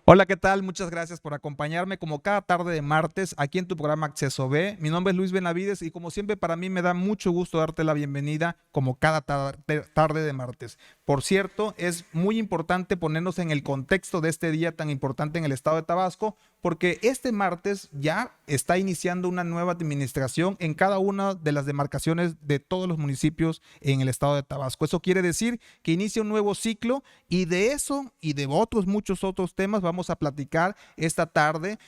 Hola, ¿qué tal? Muchas gracias por acompañarme como cada tarde de martes aquí en tu programa Acceso B. Mi nombre es Luis Benavides y como siempre para mí me da mucho gusto darte la bienvenida como cada tarde de martes. Por cierto, es muy importante ponernos en el contexto de este día tan importante en el estado de Tabasco porque este martes ya está iniciando una nueva administración en cada una de las demarcaciones de todos los municipios en el estado de Tabasco. Eso quiere decir que inicia un nuevo ciclo y de eso y de otros muchos otros temas vamos a platicar esta tarde,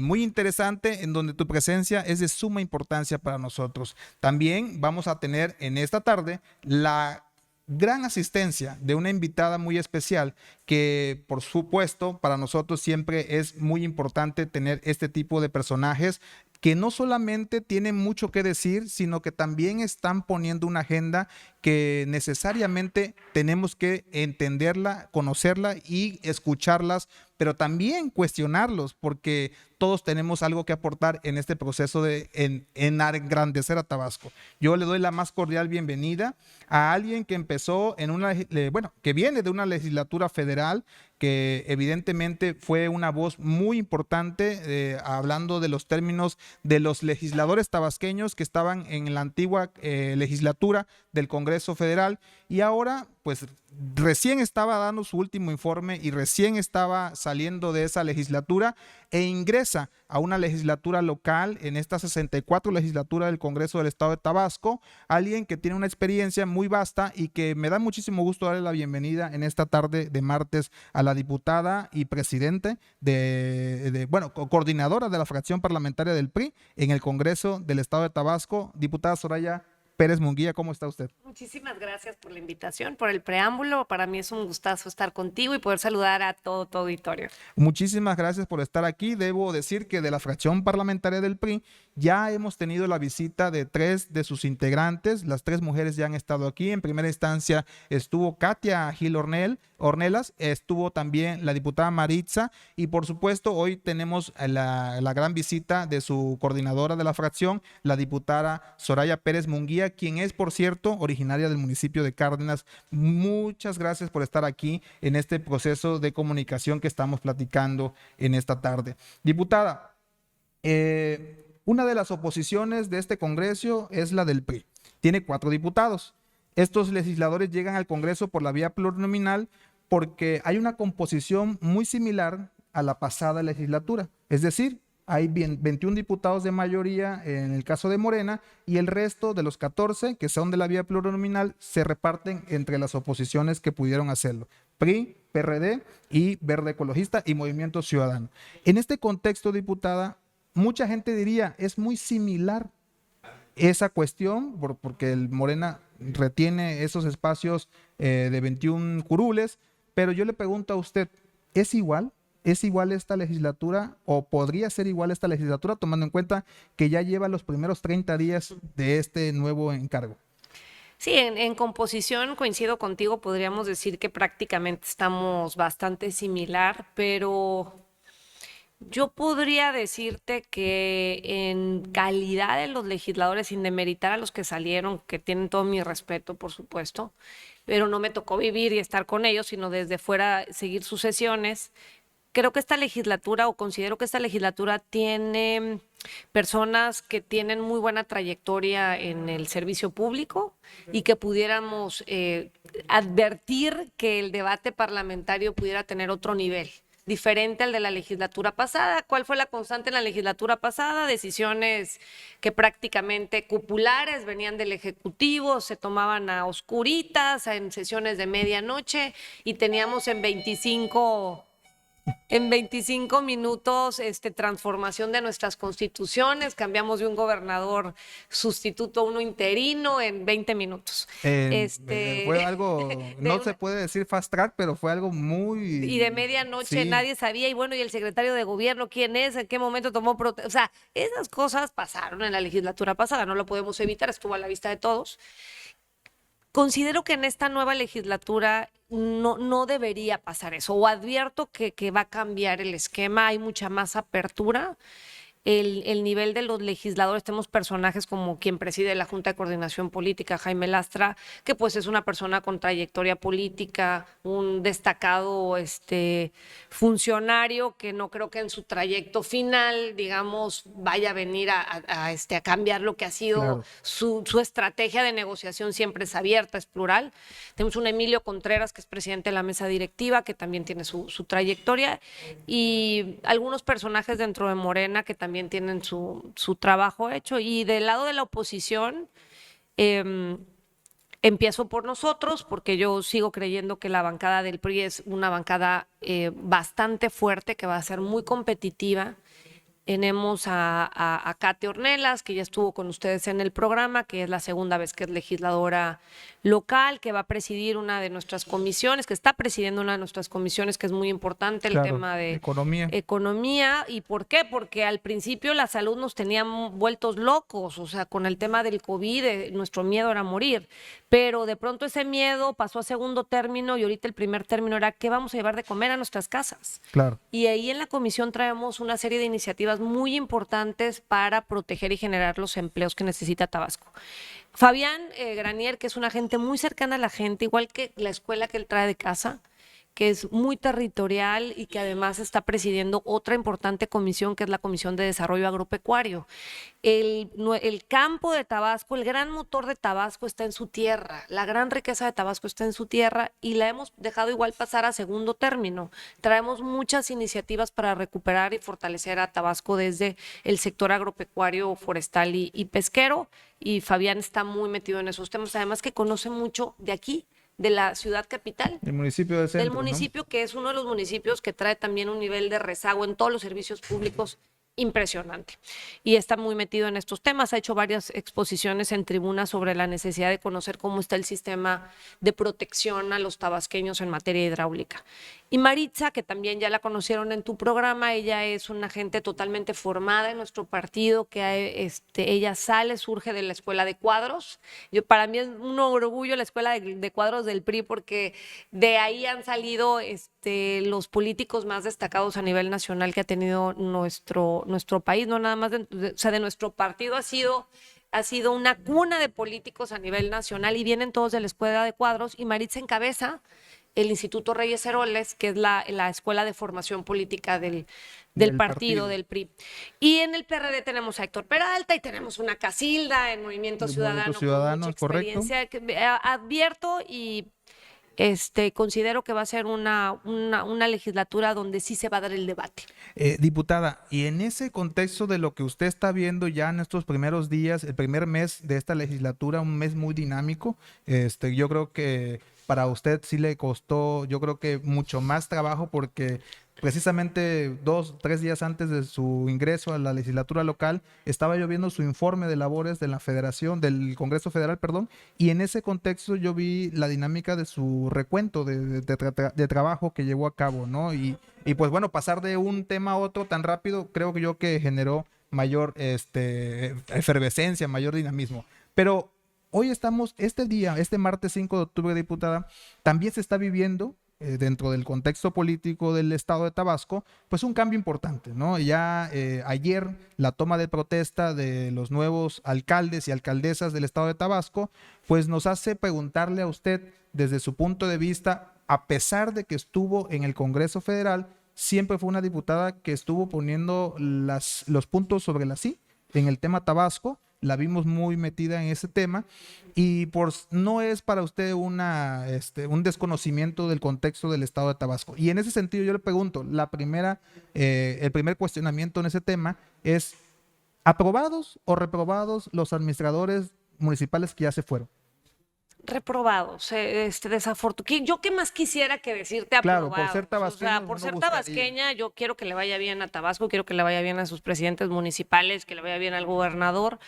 muy interesante, en donde tu presencia es de suma importancia para nosotros. También vamos a tener en esta tarde la gran asistencia de una invitada muy especial que por supuesto para nosotros siempre es muy importante tener este tipo de personajes que no solamente tienen mucho que decir, sino que también están poniendo una agenda que necesariamente tenemos que entenderla, conocerla y escucharlas, pero también cuestionarlos, porque todos tenemos algo que aportar en este proceso de engrandecer a Tabasco. Yo le doy la más cordial bienvenida a alguien que empezó en una, bueno, que viene de una legislatura federal, que evidentemente fue una voz muy importante, hablando de los términos de los legisladores tabasqueños que estaban en la antigua legislatura del Congreso Federal y ahora pues recién estaba dando su último informe y recién estaba saliendo de esa legislatura e ingresa a una legislatura local en esta 64 legislatura del Congreso del Estado de Tabasco, alguien que tiene una experiencia muy vasta y que me da muchísimo gusto darle la bienvenida en esta tarde de martes a la diputada y presidente bueno, coordinadora de la fracción parlamentaria del PRI en el Congreso del Estado de Tabasco, diputada Soraya Pérez Munguía. ¿Cómo está usted? Muchísimas gracias por la invitación, por el preámbulo. Para mí es un gustazo estar contigo y poder saludar a todo tu auditorio. Muchísimas gracias por estar aquí. Debo decir que de la fracción parlamentaria del PRI ya hemos tenido la visita de 3 de sus integrantes. Las 3 mujeres ya han estado aquí. En primera instancia estuvo Katia Gil Ornelas, estuvo también la diputada Maritza y por supuesto hoy tenemos la gran visita de su coordinadora de la fracción, la diputada Soraya Pérez Munguía, quien es, por cierto, originaria del municipio de Cárdenas. Muchas gracias por estar aquí en este proceso de comunicación que estamos platicando en esta tarde. Diputada, una de las oposiciones de este Congreso es la del PRI. Tiene 4 diputados. Estos legisladores llegan al Congreso por la vía plurinominal porque hay una composición muy similar a la pasada legislatura. Es decir, hay 21 diputados de mayoría en el caso de Morena y el resto de los 14 que son de la vía plurinominal se reparten entre las oposiciones que pudieron hacerlo. PRI, PRD y Verde Ecologista y Movimiento Ciudadano. En este contexto, diputada, mucha gente diría es muy similar esa cuestión porque el Morena retiene esos espacios de 21 curules, pero yo le pregunto a usted, ¿es igual? ¿Es igual esta legislatura o podría ser igual esta legislatura tomando en cuenta que ya lleva los primeros 30 días de este nuevo encargo? Sí, en composición coincido contigo, podríamos decir que prácticamente estamos bastante similar, pero yo podría decirte que en calidad de los legisladores, sin demeritar a los que salieron, que tienen todo mi respeto, por supuesto, pero no me tocó vivir y estar con ellos, sino desde fuera seguir sus sesiones. Creo que esta legislatura, o considero que esta legislatura tiene personas que tienen muy buena trayectoria en el servicio público y que pudiéramos advertir que el debate parlamentario pudiera tener otro nivel, diferente al de la legislatura pasada. ¿Cuál fue la constante en la legislatura pasada? Decisiones que prácticamente cupulares venían del Ejecutivo, se tomaban a oscuritas, en sesiones de medianoche y teníamos en 25 minutos transformación de nuestras constituciones, cambiamos de un gobernador sustituto a uno interino en 20 minutos. Fue algo, no se puede decir fast track, pero fue algo Y de muy, medianoche sí. nadie sabía, y bueno, ¿y el secretario de gobierno quién es? ¿En qué momento tomó protesta? O sea, esas cosas pasaron en la legislatura pasada, no lo podemos evitar, estuvo a la vista de todos. Considero que en esta nueva legislatura no debería pasar eso, o advierto que va a cambiar el esquema, hay mucha más apertura. el nivel de los legisladores. Tenemos personajes como quien preside la Junta de Coordinación Política, Jaime Lastra, que pues es una persona con trayectoria política, un destacado funcionario que no creo que en su trayecto final, digamos, vaya a venir a cambiar lo que ha sido Claro. su estrategia de negociación. Siempre es abierta, es plural. Tenemos un Emilio Contreras, que es presidente de la mesa directiva, que también tiene su trayectoria, y algunos personajes dentro de Morena que también tienen su trabajo hecho. Y del lado de la oposición, empiezo por nosotros, porque yo sigo creyendo que la bancada del PRI es una bancada bastante fuerte, que va a ser muy competitiva. Tenemos a Kate Ornelas, que ya estuvo con ustedes en el programa, que es la segunda vez que es legisladora local, que va a presidir una de nuestras comisiones, que está presidiendo una de nuestras comisiones, que es muy importante, el Claro, tema de economía. economía. ¿Y por qué? Porque al principio la salud nos tenía vueltos locos, o sea, con el tema del COVID, nuestro miedo era morir, pero de pronto ese miedo pasó a segundo término y ahorita el primer término era ¿qué vamos a llevar de comer a nuestras casas? Claro. Y ahí en la comisión traemos una serie de iniciativas muy importantes para proteger y generar los empleos que necesita Tabasco. Fabián Granier, que es una gente muy cercana a la gente, igual que la escuela que él trae de casa, que es muy territorial y que además está presidiendo otra importante comisión, que es la Comisión de Desarrollo Agropecuario. El campo de Tabasco, el gran motor de Tabasco está en su tierra, la gran riqueza de Tabasco está en su tierra, y la hemos dejado igual pasar a segundo término. Traemos muchas iniciativas para recuperar y fortalecer a Tabasco desde el sector agropecuario, forestal y pesquero, y Fabián está muy metido en esos temas, además que conoce mucho de aquí, de la ciudad capital, El municipio del del centro, ¿no? municipio, que es uno de los municipios que trae también un nivel de rezago en todos los servicios públicos impresionante. Y está muy metido en estos temas. Ha hecho varias exposiciones en tribunas sobre la necesidad de conocer cómo está el sistema de protección a los tabasqueños en materia hidráulica. Y Maritza, que también ya la conocieron en tu programa, ella es una gente totalmente formada en nuestro partido, que ella surge de la escuela de cuadros. Para mí es un orgullo la escuela de cuadros del PRI, porque de ahí han salido los políticos más destacados a nivel nacional que ha tenido nuestro país, no nada más de nuestro partido. Ha sido una cuna de políticos a nivel nacional y vienen todos de la escuela de cuadros, y Maritza encabeza el Instituto Reyes Heroles, que es la escuela de formación política del partido, del PRI. Y en el PRD tenemos a Héctor Peralta y tenemos una Casilda en Movimiento El Ciudadano, Movimiento con Ciudadano, mucha es correcto. experiencia. Advierto y considero que va a ser una legislatura donde sí se va a dar el debate. Diputada, y en ese contexto de lo que usted está viendo ya en estos primeros días, el primer mes de esta legislatura, un mes muy dinámico, yo creo que para usted sí le costó, yo creo que mucho más trabajo, porque precisamente 2, 3 días antes de su ingreso a la legislatura local, estaba yo viendo su informe de labores de la Federación, del Congreso Federal, perdón, y en ese contexto yo vi la dinámica de su recuento de trabajo que llevó a cabo, ¿no? Y pues bueno, pasar de un tema a otro tan rápido, creo que que generó mayor efervescencia, mayor dinamismo. Pero hoy estamos, este día, este martes 5 de octubre, diputada, también se está viviendo dentro del contexto político del estado de Tabasco, pues un cambio importante, ¿no? Ya ayer la toma de protesta de los nuevos alcaldes y alcaldesas del estado de Tabasco, pues nos hace preguntarle a usted desde su punto de vista, a pesar de que estuvo en el Congreso Federal, siempre fue una diputada que estuvo poniendo los puntos sobre las i en el tema Tabasco. La vimos muy metida en ese tema y no es para usted un desconocimiento del contexto del estado de Tabasco. Y en ese sentido yo le pregunto, el primer cuestionamiento en ese tema es, ¿aprobados o reprobados los administradores municipales que ya se fueron? Reprobados, desafortunado. Yo qué más quisiera que decirte Claro, por ser aprobados. O sea, tabasqueños por uno ser buscaría. tabasqueña, yo quiero que le vaya bien a Tabasco, quiero que le vaya bien a sus presidentes municipales, que le vaya bien al gobernador.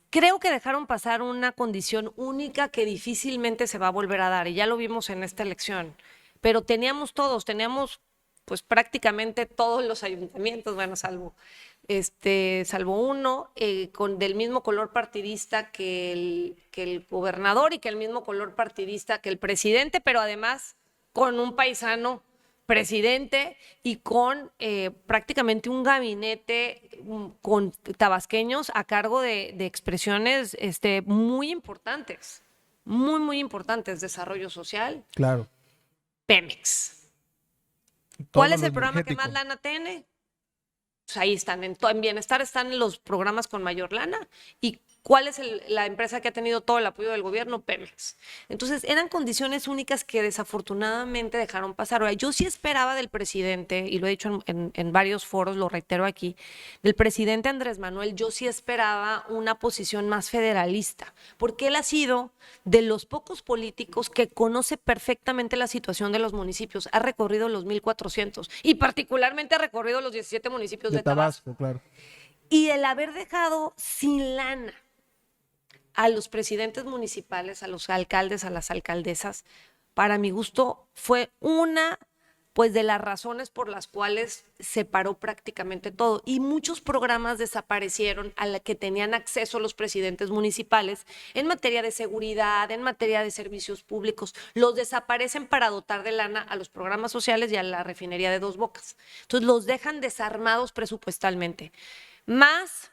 Creo que dejaron pasar una condición única que difícilmente se va a volver a dar, y ya lo vimos en esta elección. Pero teníamos pues prácticamente todos los ayuntamientos, bueno, salvo uno, del mismo color partidista que el gobernador y que el mismo color partidista que el presidente, pero además con un paisano presidente y con prácticamente un gabinete con tabasqueños a cargo de expresiones muy importantes, muy importantes, desarrollo social, Claro. Pemex. ¿Cuál Todo es lo el programa que energético. más lana tiene? Pues ahí están, en bienestar están los programas con mayor lana. ¿Y cuál es la empresa que ha tenido todo el apoyo del gobierno? Pemex. Entonces, eran condiciones únicas que desafortunadamente dejaron pasar. Ahora, yo sí esperaba del presidente, y lo he dicho en varios foros, lo reitero aquí, del presidente Andrés Manuel, yo sí esperaba una posición más federalista, porque él ha sido de los pocos políticos que conoce perfectamente la situación de los municipios, ha recorrido los 1,400 y particularmente ha recorrido los 17 municipios De de Tabasco. Tabasco, claro. Y el haber dejado sin lana a los presidentes municipales, a los alcaldes, a las alcaldesas, para mi gusto fue una pues de las razones por las cuales se paró prácticamente todo y muchos programas desaparecieron a la que tenían acceso los presidentes municipales en materia de seguridad, en materia de servicios públicos, los desaparecen para dotar de lana a los programas sociales y a la refinería de Dos Bocas. Entonces los dejan desarmados presupuestalmente. Más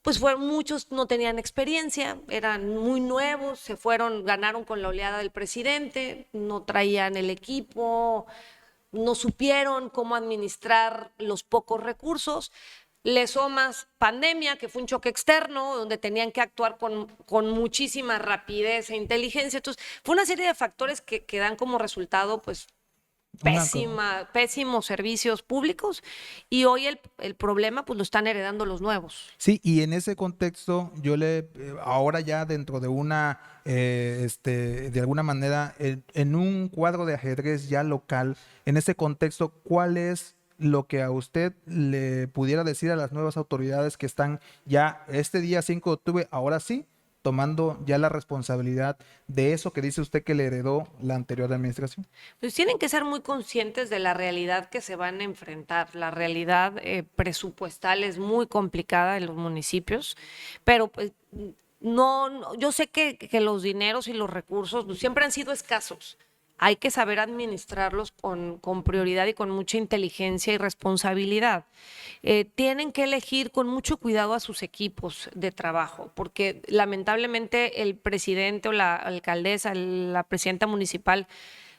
pues fueron muchos, no tenían experiencia, eran muy nuevos, se fueron, ganaron con la oleada del presidente, no traían el equipo, no supieron cómo administrar los pocos recursos. Le sumas pandemia, que fue un choque externo, donde tenían que actuar con muchísima rapidez e inteligencia. Entonces, fue una serie de factores que dan como resultado, pues, pésimos servicios públicos y hoy el problema pues lo están heredando los nuevos. Sí, y en ese contexto ahora ya dentro de de alguna manera, en un cuadro de ajedrez ya local, en ese contexto, ¿cuál es lo que a usted le pudiera decir a las nuevas autoridades que están ya este día 5 de octubre, ahora sí, tomando ya la responsabilidad de eso que dice usted que le heredó la anterior administración? Pues tienen que ser muy conscientes de la realidad que se van a enfrentar. La realidad presupuestal es muy complicada en los municipios, pero pues yo sé que los dineros y los recursos pues, siempre han sido escasos. Hay que saber administrarlos con prioridad y con mucha inteligencia y responsabilidad. Tienen que elegir con mucho cuidado a sus equipos de trabajo, porque lamentablemente el presidente o la alcaldesa, la presidenta municipal,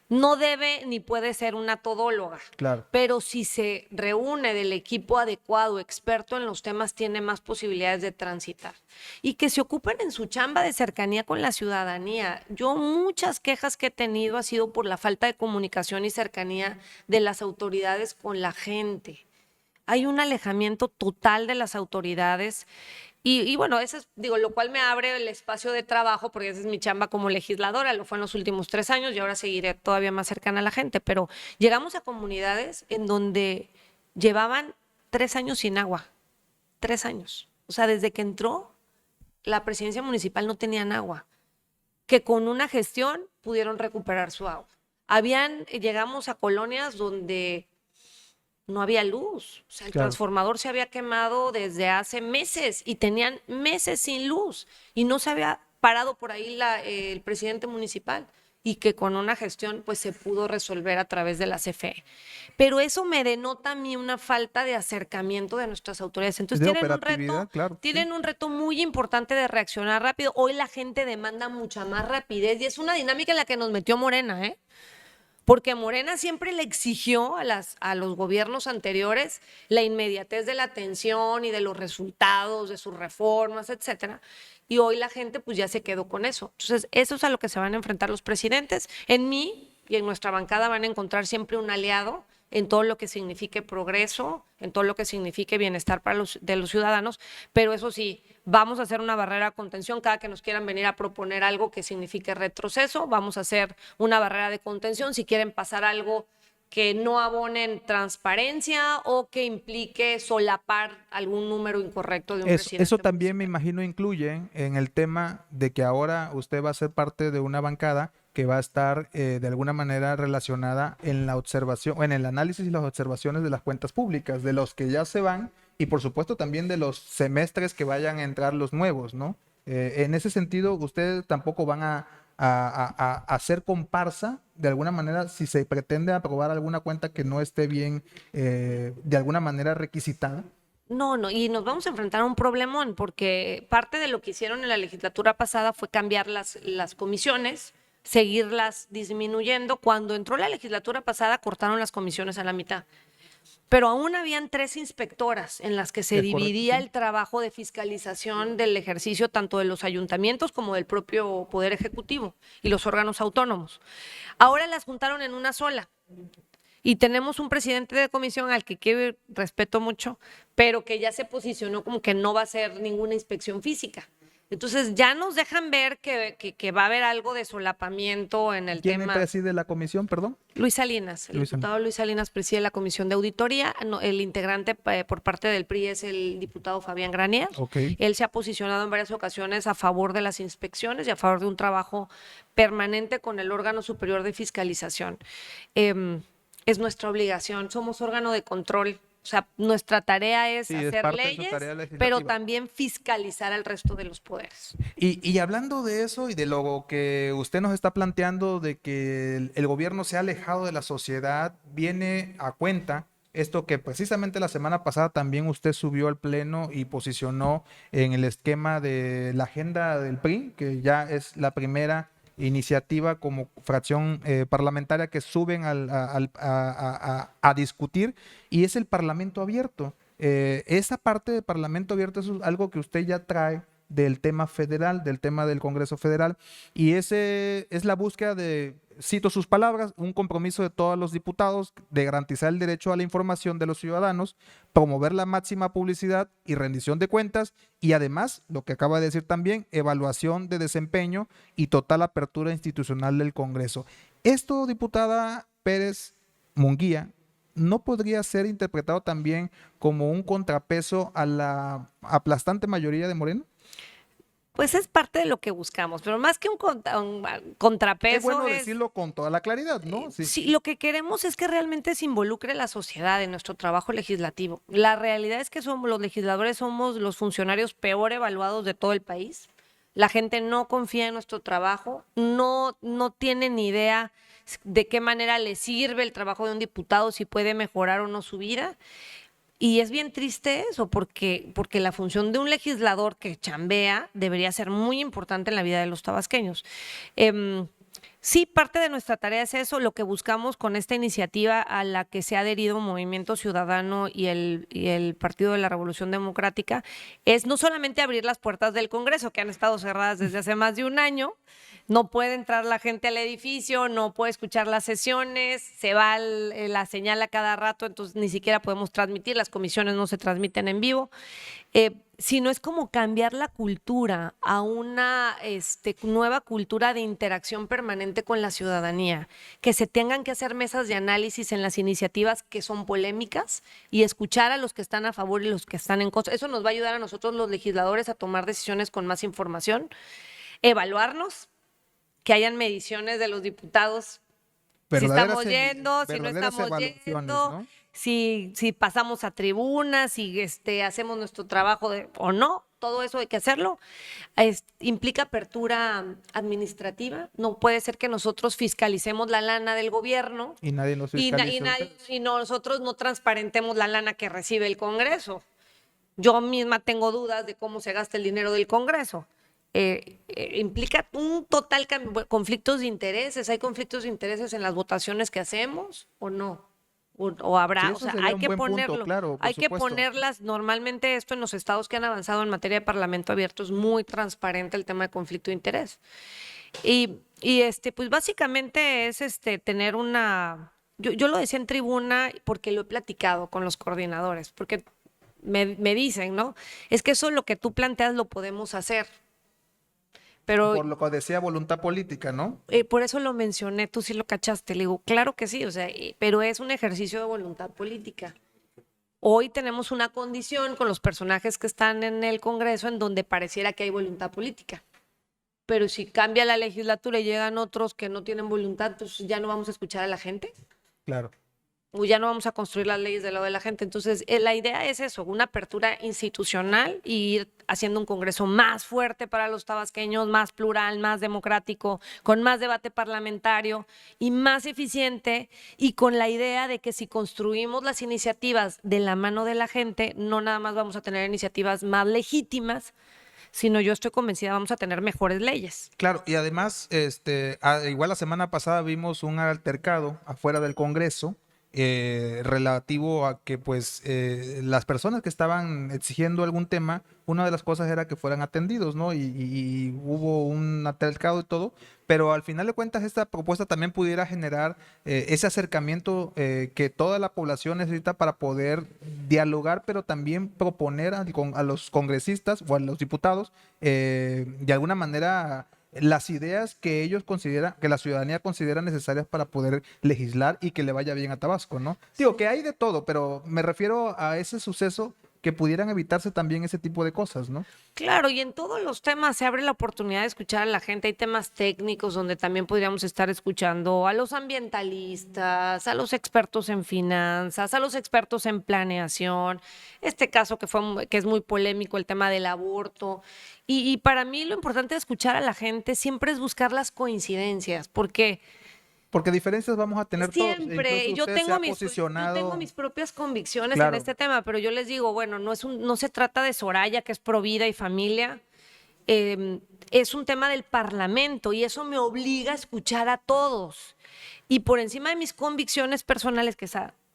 no debe ni puede ser una todóloga, Claro. pero si se reúne del equipo adecuado, experto en los temas, tiene más posibilidades de transitar. Y que se ocupen en su chamba de cercanía con la ciudadanía. Yo muchas quejas que he tenido ha sido por la falta de comunicación y cercanía de las autoridades con la gente. Hay un alejamiento total de las autoridades y bueno, eso es, digo, lo cual me abre el espacio de trabajo, porque esa es mi chamba como legisladora, lo fue en los últimos 3 años y ahora seguiré todavía más cercana a la gente, pero llegamos a comunidades en donde llevaban 3 años sin agua, 3 años. O sea, desde que entró la presidencia municipal no tenían agua, que con una gestión pudieron recuperar su agua. Llegamos a colonias donde no había luz, o sea, el transformador se había quemado desde hace meses y tenían meses sin luz y no se había parado por ahí el presidente municipal y que con una gestión pues se pudo resolver a través de la CFE. Pero eso me denota a mí una falta de acercamiento de nuestras autoridades. Entonces tienen un reto muy importante de reaccionar rápido. Hoy la gente demanda mucha más rapidez y es una dinámica en la que nos metió Morena, ¿eh? Porque Morena siempre le exigió a los gobiernos anteriores la inmediatez de la atención y de los resultados de sus reformas, etcétera. Y hoy la gente pues ya se quedó con eso. Entonces, eso es a lo que se van a enfrentar los presidentes. En mí y en nuestra bancada van a encontrar siempre un aliado en todo lo que signifique progreso, en todo lo que signifique bienestar de los ciudadanos, pero eso sí, vamos a hacer una barrera de contención cada que nos quieran venir a proponer algo que signifique retroceso, vamos a hacer una barrera de contención si quieren pasar algo que no abonen transparencia o que implique solapar algún número incorrecto de un presidente. Eso también me imagino incluye en el tema de que ahora usted va a ser parte de una bancada que va a estar de alguna manera relacionada en la observación, en el análisis y las observaciones de las cuentas públicas, de los que ya se van y por supuesto también de los semestres que vayan a entrar los nuevos, ¿no? En ese sentido, ustedes tampoco van a hacer comparsa, de alguna manera, si se pretende aprobar alguna cuenta que no esté bien, de alguna manera requisitada? No, no, y nos vamos a enfrentar a un problemón, porque parte de lo que hicieron en la legislatura pasada fue cambiar las comisiones, seguirlas disminuyendo. Cuando entró la legislatura pasada, cortaron las comisiones a la mitad. Pero aún habían 3 inspectoras en las que se Es correcto, dividía sí. el trabajo de fiscalización del ejercicio tanto de los ayuntamientos como del propio Poder Ejecutivo y los órganos autónomos. Ahora las juntaron en una sola. Y tenemos un presidente de comisión al que quiero respeto mucho, pero que ya se posicionó como que no va a hacer ninguna inspección física. Entonces ya nos dejan ver que va a haber algo de solapamiento en el ¿Quién tema. preside la comisión, perdón? Luis Salinas, el Luis. diputado Luis Salinas preside la comisión de auditoría. El integrante por parte del PRI es el diputado Fabián Granier. Ok. Él se ha posicionado en varias ocasiones a favor de las inspecciones y a favor de un trabajo permanente con el órgano superior de fiscalización. Es nuestra obligación, somos órgano de control. O sea, nuestra tarea es Sí, es hacer parte de su leyes, tarea pero legislativa. también fiscalizar al resto de los poderes. Y hablando de eso y de lo que usted nos está planteando, de que el gobierno se ha alejado de la sociedad, viene a cuenta esto que precisamente la semana pasada también usted subió al pleno y posicionó en el esquema de la agenda del PRI, que ya es la primera iniciativa como fracción parlamentaria que suben a discutir, y es el Parlamento abierto. Esa parte del Parlamento abierto es algo que usted ya trae del tema federal, del tema del Congreso Federal, y ese es la búsqueda de, cito sus palabras, un compromiso de todos los diputados de garantizar el derecho a la información de los ciudadanos, promover la máxima publicidad y rendición de cuentas, y además, lo que acaba de decir también, evaluación de desempeño y total apertura institucional del Congreso. Esto, diputada Pérez Munguía, ¿no podría ser interpretado también como un contrapeso a la aplastante mayoría de Moreno? Pues es parte de lo que buscamos, pero más que un Es contrapeso bueno es, decirlo con toda la claridad, ¿no? Sí. sí, lo que queremos es que realmente se involucre la sociedad en nuestro trabajo legislativo. La realidad es que somos los legisladores, somos los funcionarios peor evaluados de todo el país. La gente no confía en nuestro trabajo, no tiene ni idea de qué manera le sirve el trabajo de un diputado, si puede mejorar o no su vida. Y es bien triste eso, porque la función de un legislador que chambea debería ser muy importante en la vida de los tabasqueños. Sí, parte de nuestra tarea es eso, lo que buscamos con esta iniciativa a la que se ha adherido Movimiento Ciudadano y el Partido de la Revolución Democrática, es no solamente abrir las puertas del Congreso, que han estado cerradas desde hace más de un año. No puede entrar la gente al edificio, no puede escuchar las sesiones, se va la señal a cada rato, entonces ni siquiera podemos transmitir, las comisiones no se transmiten en vivo. Sino es como cambiar la cultura a una nueva cultura de interacción permanente con la ciudadanía, que se tengan que hacer mesas de análisis en las iniciativas que son polémicas y escuchar a los que están a favor y los que están en contra. Eso nos va a ayudar a nosotros los legisladores a tomar decisiones con más información, evaluarnos, que hayan mediciones de los diputados, si estamos yendo, si no verdaderas estamos evaluaciones, yendo, ¿no? si pasamos a tribunas, si hacemos nuestro trabajo o no. Todo eso hay que hacerlo. Implica apertura administrativa. No puede ser que nosotros fiscalicemos la lana del gobierno Y nadie nos y, fiscaliza. y nosotros no transparentemos la lana que recibe el Congreso. Yo misma tengo dudas de cómo se gasta el dinero del Congreso. Implica un total conflictos de intereses. ¿Hay conflictos de intereses en las votaciones que hacemos o no? O Sí, habrá, o eso sea, sería hay un que buen punto, ponerlo, claro, por hay que supuesto. ponerlas. Normalmente esto en los estados que han avanzado en materia de parlamento abierto es muy transparente el tema de conflicto de interés. Pues básicamente es tener yo lo decía en tribuna porque lo he platicado con los coordinadores, porque me dicen, ¿no? Es que eso lo que tú planteas lo podemos hacer. Pero Por lo que decía voluntad política, ¿no? por eso lo mencioné, tú sí lo cachaste. Le digo, claro que sí, o sea, pero es un ejercicio de voluntad política. Hoy tenemos una condición con los personajes que están en el Congreso en donde pareciera que hay voluntad política. Pero si cambia la legislatura y llegan otros que no tienen voluntad, pues ya no vamos a escuchar a la gente. Claro. ya no vamos a construir las leyes del lado de la gente. Entonces, la idea es eso, una apertura institucional y ir haciendo un Congreso más fuerte para los tabasqueños, más plural, más democrático, con más debate parlamentario y más eficiente, y con la idea de que si construimos las iniciativas de la mano de la gente, no nada más vamos a tener iniciativas más legítimas, sino yo estoy convencida vamos a tener mejores leyes. Claro, y además, igual la semana pasada vimos un altercado afuera del Congreso relativo a que pues las personas que estaban exigiendo algún tema, una de las cosas era que fueran atendidos, ¿no? Y hubo un altercado y todo, pero al final de cuentas esta propuesta también pudiera generar ese acercamiento que toda la población necesita para poder dialogar, pero también proponer a los congresistas o a los diputados de alguna manera las ideas que ellos consideran, que la ciudadanía considera necesarias para poder legislar y que le vaya bien a Tabasco, ¿no? Digo que hay de todo, pero me refiero a ese suceso que pudieran evitarse también ese tipo de cosas, ¿no? Claro, y en todos los temas se abre la oportunidad de escuchar a la gente. Hay temas técnicos donde también podríamos estar escuchando a los ambientalistas, a los expertos en finanzas, a los expertos en planeación. Este caso que es muy polémico, el tema del aborto. Y para mí lo importante de escuchar a la gente siempre es buscar las coincidencias, porque Porque diferencias vamos a tener todos. E siempre, incluso usted se ha yo tengo posicionado. mis propias convicciones en Claro. este tema, pero yo les digo, bueno, no se trata de Soraya, que es pro vida y familia, es un tema del Parlamento y eso me obliga a escuchar a todos. Y por encima de mis convicciones personales, que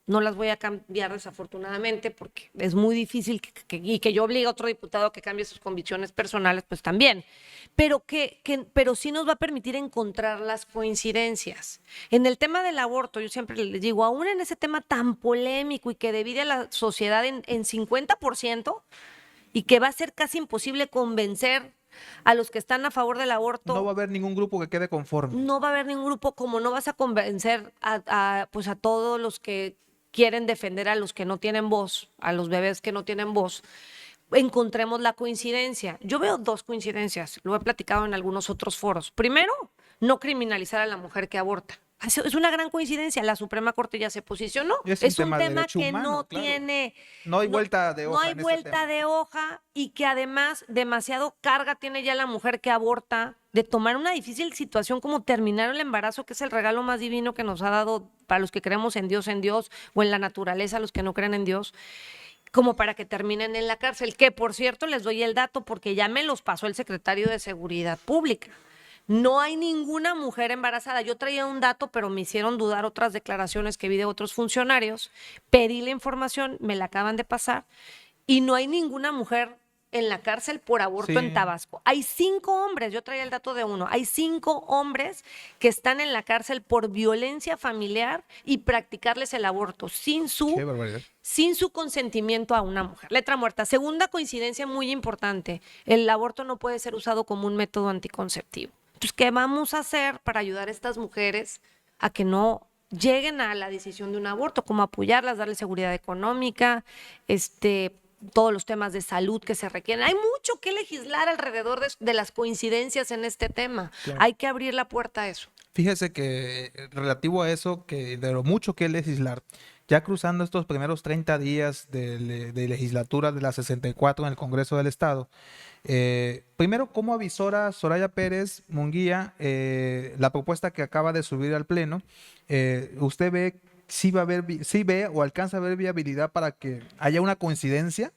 no las voy a cambiar desafortunadamente porque es muy difícil y que yo obligue a otro diputado a que cambie sus convicciones personales, pues también. Pero pero sí nos va a permitir encontrar las coincidencias. En el tema del aborto, yo siempre les digo, aún en ese tema tan polémico y que divide a la sociedad en 50% y que va a ser casi imposible convencer a los que están a favor del aborto. No va a haber ningún grupo que quede conforme. No va a haber ningún grupo, como no vas a convencer pues a todos los que quieren defender a los que no tienen voz, a los bebés que no tienen voz. Encontremos la coincidencia. Yo veo dos coincidencias, lo he platicado en algunos otros foros. Primero, no criminalizar a la mujer que aborta. Es una gran coincidencia, la Suprema Corte ya se posicionó. Es Es un un tema de tema derecho que humano, no claro. tiene... No hay vuelta de No hoja hay en ese vuelta tema. de hoja y que además demasiado carga tiene ya la mujer que aborta de tomar una difícil situación como terminar el embarazo, que es el regalo más divino que nos ha dado para los que creemos en Dios, o en la naturaleza, los que no creen en Dios, como para que terminen en la cárcel, que por cierto les doy el dato porque ya me los pasó el secretario de Seguridad Pública. No hay ninguna mujer embarazada. Yo traía un dato, pero me hicieron dudar otras declaraciones que vi de otros funcionarios. Pedí la información, me la acaban de pasar, y no hay ninguna mujer en la cárcel por aborto Sí. en Tabasco. Hay 5 hombres, yo traía el dato de uno, hay 5 hombres que están en la cárcel por violencia familiar y practicarles el aborto Qué barbaridad. sin su consentimiento a una mujer. Letra muerta. Segunda coincidencia muy importante, el aborto no puede ser usado como un método anticonceptivo. Entonces, ¿qué vamos a hacer para ayudar a estas mujeres a que no lleguen a la decisión de un aborto? Como apoyarlas, darles seguridad económica, todos los temas de salud que se requieren. Hay mucho que legislar alrededor de las coincidencias en este tema. Claro. Hay que abrir la puerta a eso. Fíjese que relativo a eso, que de lo mucho que legislar, ya cruzando estos primeros 30 días de legislatura de la 64 en el Congreso del Estado, primero, ¿cómo avisora Soraya Pérez Munguía la propuesta que acaba de subir al Pleno? ¿Usted ve si va a haber, si ve o alcanza a ver viabilidad para que haya una coincidencia?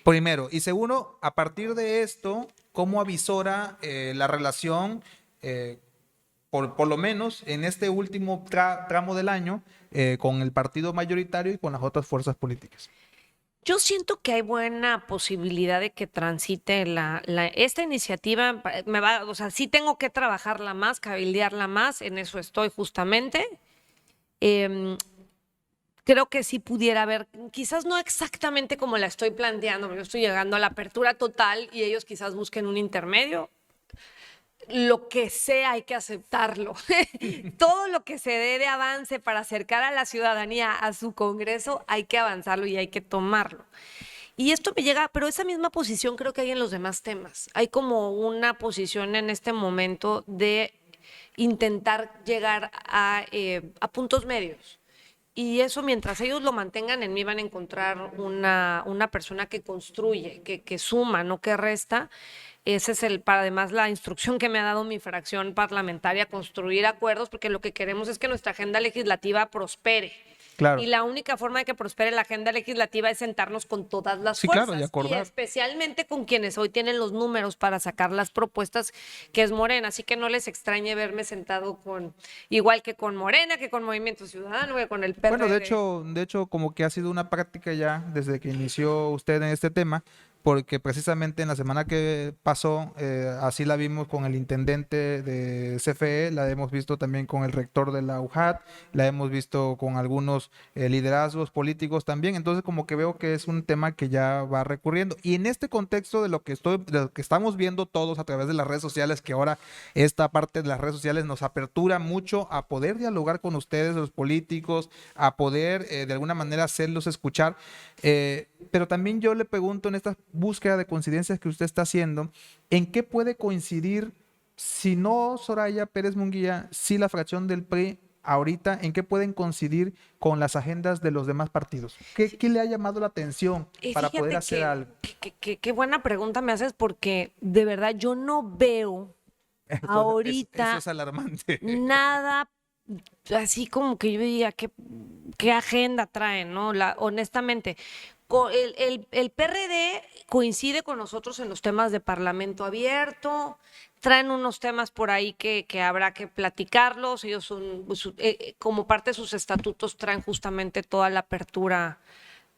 Primero. Y segundo, a partir de esto, ¿cómo avisora la relación, por lo menos en este último tramo del año, con el partido mayoritario y con las otras fuerzas políticas? Yo siento que hay buena posibilidad de que transite esta iniciativa. O sea, sí tengo que trabajarla más, cabildearla más, en eso estoy justamente. Creo que sí pudiera haber, quizás no exactamente como la estoy planteando, porque yo estoy llegando a la apertura total y ellos quizás busquen un intermedio. Lo que sea hay que aceptarlo. Todo lo que se dé de avance para acercar a la ciudadanía a su Congreso, hay que avanzarlo y hay que tomarlo. Y esto me llega, pero esa misma posición creo que hay en los demás temas. Hay como una posición en este momento de intentar llegar a puntos medios. Y eso, mientras ellos lo mantengan en mí, van a encontrar una persona que construye, que suma, no que resta. Ese es además la instrucción que me ha dado mi fracción parlamentaria, construir acuerdos, porque lo que queremos es que nuestra agenda legislativa prospere. Claro. Y la única forma de que prospere la agenda legislativa es sentarnos con todas las Sí, fuerzas. claro, y acordar. Especialmente con quienes hoy tienen los números para sacar las propuestas, que es Morena. Así que no les extrañe verme sentado igual que con Morena, que con Movimiento Ciudadano, que con el PRD. Bueno, de hecho, como que ha sido una práctica ya desde que inició usted en este tema, porque precisamente en la semana que pasó, así la vimos con el intendente de CFE, la hemos visto también con el rector de la UJAT, la hemos visto con algunos liderazgos políticos también, entonces como que veo que es un tema que ya va recurriendo. Y en este contexto de de lo que estamos viendo todos a través de las redes sociales, que ahora esta parte de las redes sociales nos apertura mucho a poder dialogar con ustedes, los políticos, a poder de alguna manera hacerlos escuchar. Pero también yo le pregunto en esta búsqueda de coincidencias que usted está haciendo, ¿en qué puede coincidir, si no Soraya Pérez Munguía, si la fracción del PRI ahorita, en qué pueden coincidir con las agendas de los demás partidos? ¿Qué le ha llamado la atención para poder hacer algo? Qué buena pregunta me haces, porque de verdad yo no veo Eso ahorita es alarmante. nada así como que yo diga qué agenda traen, ¿no? Honestamente, el PRD coincide con nosotros en los temas de Parlamento abierto, traen unos temas por ahí que habrá que platicarlos. Ellos son, como parte de sus estatutos, traen justamente toda la apertura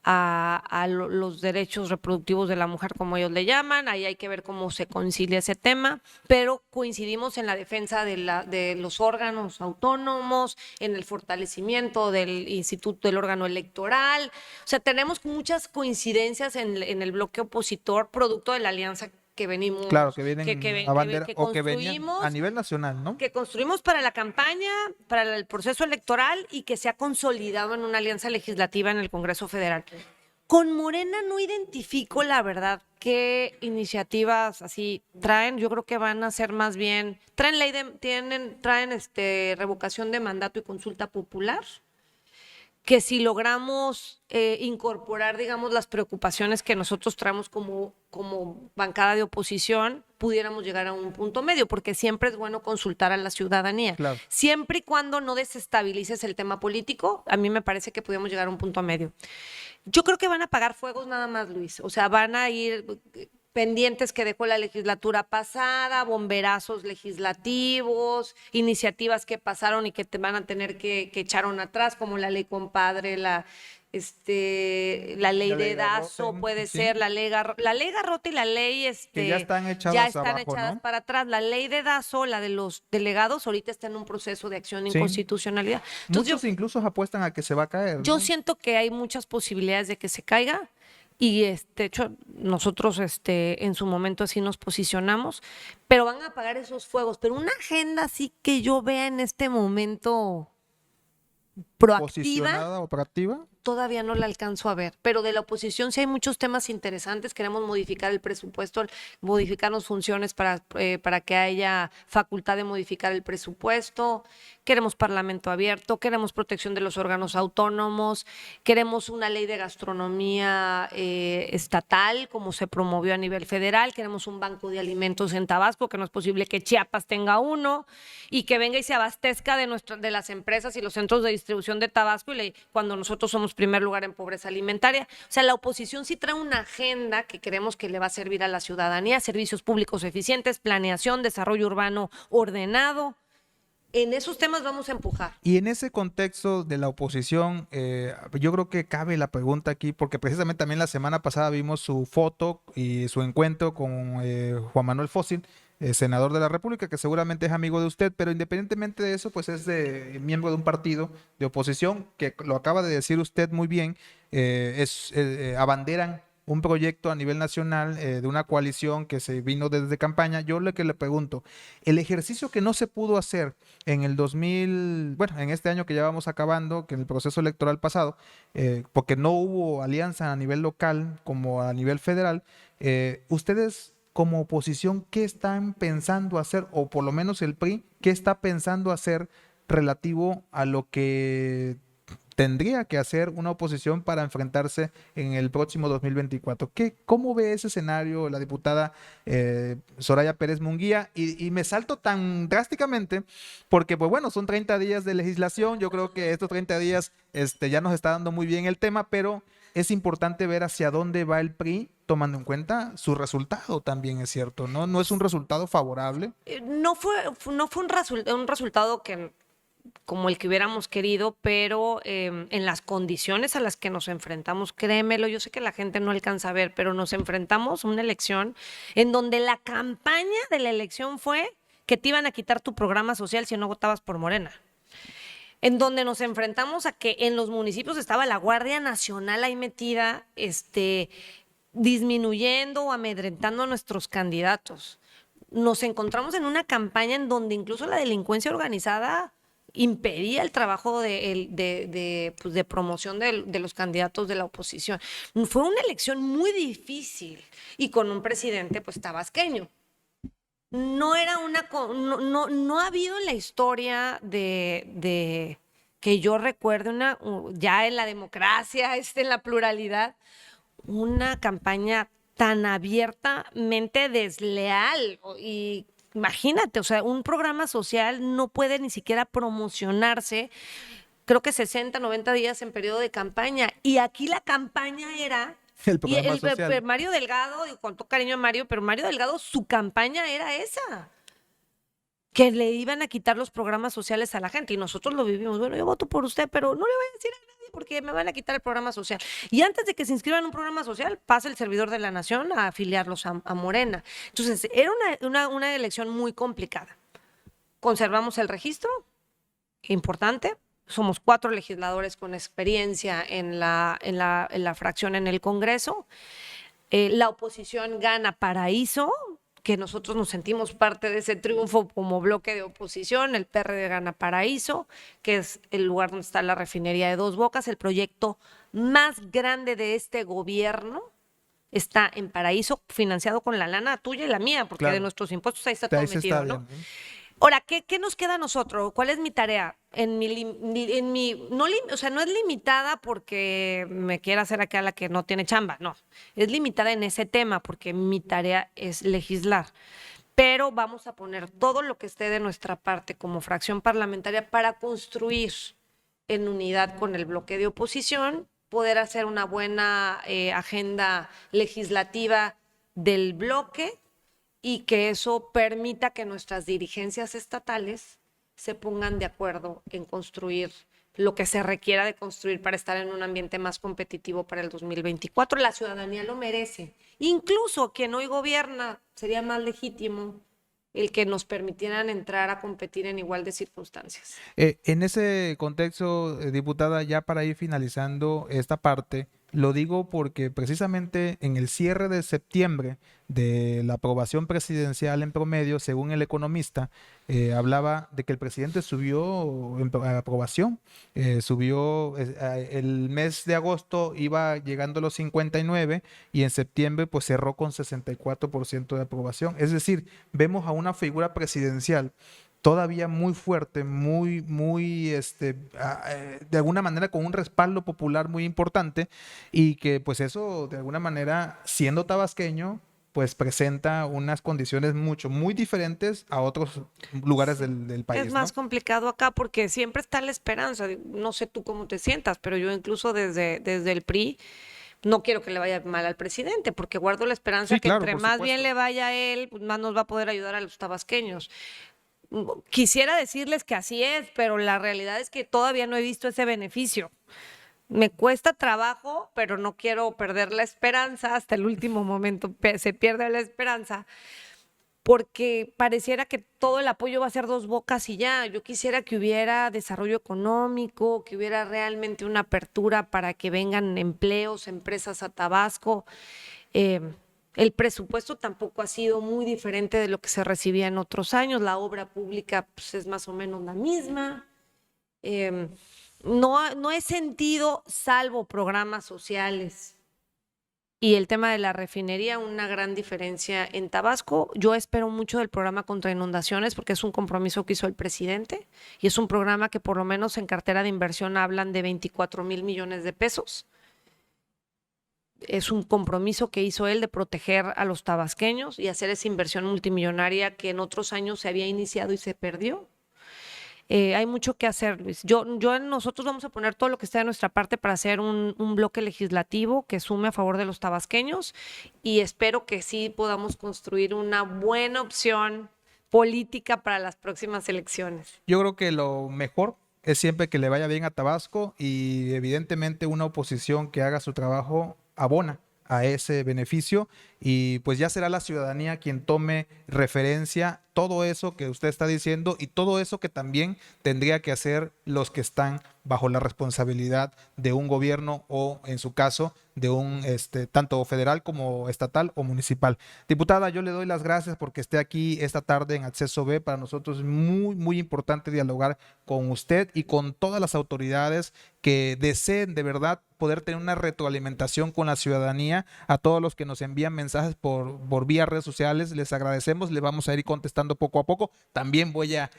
a los derechos reproductivos de la mujer, como ellos le llaman. Ahí hay que ver cómo se concilia ese tema, pero coincidimos en la defensa de los órganos autónomos, en el fortalecimiento del instituto del órgano electoral. O sea, tenemos muchas coincidencias en el bloque opositor, producto de la alianza que venimos, Claro, que vienen a bandera que o que venían construimos, a nivel nacional, ¿no? que construimos para la campaña, para el proceso electoral, y que se ha consolidado en una alianza legislativa en el Congreso Federal. Con Morena no identifico, la verdad, qué iniciativas así traen. Yo creo que van a ser más bien, traen revocación de mandato y consulta popular, que si logramos incorporar, digamos, las preocupaciones que nosotros traemos como bancada de oposición, pudiéramos llegar a un punto medio, porque siempre es bueno consultar a la ciudadanía. Claro. Siempre y cuando no desestabilices el tema político, a mí me parece que podemos llegar a un punto medio. Yo creo que van a apagar fuegos nada más, Luis. O sea, van a ir pendientes que dejó la legislatura pasada, bomberazos legislativos, iniciativas que pasaron y que te van a tener que echaron atrás, como la ley compadre, la ley de Dazo, puede ser, la ley Garrote y la ley que ya están echadas ¿no? Para atrás. La ley de Dazo, la de los delegados, ahorita está en un proceso de acción de inconstitucionalidad. Entonces, muchos incluso apuestan a que se va a caer, ¿no? Yo siento que hay muchas posibilidades de que se caiga. Y de hecho, nosotros en su momento así nos posicionamos, pero van a apagar esos fuegos. Pero una agenda así que yo vea en este momento proactiva, posicionada, operativa, todavía no la alcanzo a ver. Pero de la oposición sí hay muchos temas interesantes. Queremos modificar el presupuesto, modificarnos funciones para que haya facultad de modificar el presupuesto. Queremos parlamento abierto, queremos protección de los órganos autónomos, queremos una ley de gastronomía estatal, como se promovió a nivel federal, queremos un banco de alimentos en Tabasco, que no es posible que Chiapas tenga uno, y que venga y se abastezca de las empresas y los centros de distribución de Tabasco, cuando nosotros somos primer lugar en pobreza alimentaria. O sea, la oposición sí trae una agenda que creemos que le va a servir a la ciudadanía: servicios públicos eficientes, planeación, desarrollo urbano ordenado. En esos temas vamos a empujar. Y en ese contexto de la oposición, yo creo que cabe la pregunta aquí, porque precisamente también la semana pasada vimos su foto y su encuentro con Juan Manuel Fósil, senador de la República, que seguramente es amigo de usted, pero independientemente de eso, pues es miembro de un partido de oposición, que lo acaba de decir usted muy bien, abanderan un proyecto a nivel nacional de una coalición que se vino desde campaña. Yo lo que le pregunto, el ejercicio que no se pudo hacer en el 2000, bueno, en este año que ya vamos acabando, que en el proceso electoral pasado, porque no hubo alianza a nivel local como a nivel federal, ustedes como oposición, ¿qué están pensando hacer? O por lo menos el PRI, ¿qué está pensando hacer relativo a lo que tendría que hacer una oposición para enfrentarse en el próximo 2024. ¿Cómo ve ese escenario la diputada Soraya Pérez Munguía? Y me salto tan drásticamente porque, pues bueno, son 30 días de legislación. Yo creo que estos 30 días ya nos está dando muy bien el tema, pero es importante ver hacia dónde va el PRI, tomando en cuenta su resultado también, es cierto, ¿no? No es un resultado favorable. No fue un resultado como el que hubiéramos querido, pero en las condiciones a las que nos enfrentamos, créemelo, yo sé que la gente no alcanza a ver, pero nos enfrentamos a una elección en donde la campaña de la elección fue que te iban a quitar tu programa social si no votabas por Morena. En donde nos enfrentamos a que en los municipios estaba la Guardia Nacional ahí metida, disminuyendo o amedrentando a nuestros candidatos. Nos encontramos en una campaña en donde incluso la delincuencia organizada impedía el trabajo pues, de promoción de los candidatos de la oposición. Fue una elección muy difícil y con un presidente pues tabasqueño. No ha habido en la historia de que yo recuerde ya en la democracia, en la pluralidad, una campaña tan abiertamente desleal. Y imagínate, o sea, un programa social no puede ni siquiera promocionarse, creo que 60, 90 días en periodo de campaña. Y aquí la campaña era... El Y programa social. Mario Delgado, y con todo cariño a Mario, pero Mario Delgado, su campaña era esa, que le iban a quitar los programas sociales a la gente. Y nosotros lo vivimos. Bueno, yo voto por usted, pero no le voy a decir a nadie porque me van a quitar el programa social. Y antes de que se inscriban en un programa social, pasa el servidor de la Nación a afiliarlos a Morena. Entonces, era una elección muy complicada. Conservamos el registro, importante. Somos 4 legisladores con experiencia en la fracción en el Congreso. La oposición gana Paraíso, que nosotros nos sentimos parte de ese triunfo como bloque de oposición. El PRD gana Paraíso, que es el lugar donde está la refinería de Dos Bocas. El proyecto más grande de este gobierno está en Paraíso, financiado con la lana tuya y la mía, porque de nuestros impuestos ahí está todo metido, ¿no? Ahora, ¿qué nos queda a nosotros? ¿Cuál es mi tarea? O sea, no es limitada porque me quiera hacer acá la que no tiene chamba, no. Es limitada en ese tema porque mi tarea es legislar. Pero vamos a poner todo lo que esté de nuestra parte como fracción parlamentaria para construir en unidad con el bloque de oposición, poder hacer una buena agenda legislativa del bloque y que eso permita que nuestras dirigencias estatales se pongan de acuerdo en construir lo que se requiera de construir para estar en un ambiente más competitivo para el 2024. La ciudadanía lo merece. Incluso quien hoy gobierna sería más legítimo el que nos permitieran entrar a competir en igual de circunstancias. En ese contexto, diputada, ya para ir finalizando esta parte, lo digo porque precisamente en el cierre de septiembre de la aprobación presidencial en promedio, según El Economista, hablaba de que el presidente subió en aprobación, subió el mes de agosto iba llegando a los 59 y en septiembre pues cerró con 64% de aprobación. Es decir, vemos a una figura presidencial todavía muy fuerte, de alguna manera con un respaldo popular muy importante y que pues eso de alguna manera, siendo tabasqueño, pues presenta unas condiciones muy diferentes a otros lugares del país, Es más ¿no? complicado acá porque siempre está la esperanza. No sé tú cómo te sientas, pero yo incluso desde el PRI no quiero que le vaya mal al presidente, porque guardo la esperanza Sí, que claro, entre por más bien supuesto. le vaya a él, pues más nos va a poder ayudar a los tabasqueños. Quisiera decirles que así es, pero la realidad es que todavía no he visto ese beneficio. Me cuesta trabajo, pero no quiero perder la esperanza. Hasta el último momento se pierde la esperanza, porque pareciera que todo el apoyo va a ser Dos Bocas y ya. Yo quisiera que hubiera desarrollo económico, que hubiera realmente una apertura para que vengan empleos, empresas a Tabasco. Eh, el presupuesto tampoco ha sido muy diferente de lo que se recibía en otros años. La obra pública pues, es más o menos la misma. Eh, no he sentido, salvo programas sociales, Y el tema de la refinería, una gran diferencia en Tabasco. Yo espero mucho del programa contra inundaciones porque es un compromiso que hizo el presidente y es un programa que por lo menos en cartera de inversión hablan de 24,000 millones de pesos. Es un compromiso que hizo él de proteger a los tabasqueños y hacer esa inversión multimillonaria que en otros años se había iniciado y se perdió. Hay mucho que hacer, Luis. Nosotros vamos a poner todo lo que esté de nuestra parte para hacer un bloque legislativo que sume a favor de los tabasqueños y espero que sí podamos construir una buena opción política para las próximas elecciones. Yo creo que lo mejor es siempre que le vaya bien a Tabasco y evidentemente una oposición que haga su trabajo abona a ese beneficio y pues ya será la ciudadanía quien tome referencia todo eso que usted está diciendo y todo eso que también tendría que hacer los que están bajo la responsabilidad de un gobierno o en su caso de un tanto federal como estatal o municipal. Diputada, yo le doy las gracias porque esté aquí esta tarde en Acceso B. Para nosotros es muy importante dialogar con usted y con todas las autoridades que deseen de verdad poder tener una retroalimentación con la ciudadanía. A todos los que nos envían mensajes por vía redes sociales, les agradecemos, le vamos a ir contestando poco a poco. También voy a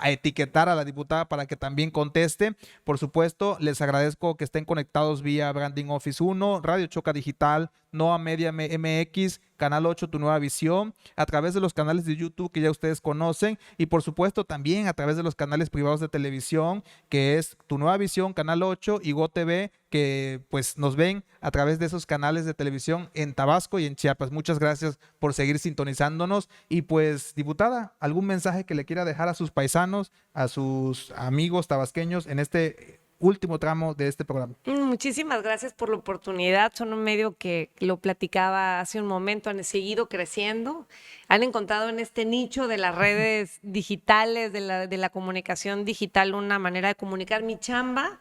etiquetar a la diputada para que también conteste. Por supuesto, les agradezco que estén conectados vía Branding Office 1, Radio Choca Digital, Noa Media MX, Canal 8, Tu Nueva Visión, a través de los canales de YouTube que ya ustedes conocen y por supuesto también a través de los canales privados de televisión que es Tu Nueva Visión, Canal 8 y GoTV, que pues nos ven a través de esos canales de televisión en Tabasco y en Chiapas. Muchas gracias por seguir sintonizándonos y pues diputada, ¿algún mensaje que le quiera dejar a sus paisanos, a sus amigos tabasqueños en este último tramo de este programa? Muchísimas gracias por la oportunidad. Son un medio que lo platicaba hace un momento, han seguido creciendo. Han encontrado en este nicho de las redes digitales, de la comunicación digital, una manera de comunicar. Mi chamba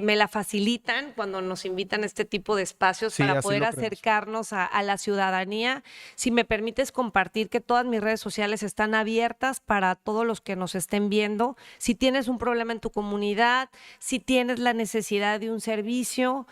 me la facilitan cuando nos invitan a este tipo de espacios Sí, para así poder lo creemos. acercarnos a la ciudadanía. Si me permites compartir que todas mis redes sociales están abiertas para todos los que nos estén viendo. Si tienes un problema en tu comunidad, si tienes la necesidad de un servicio,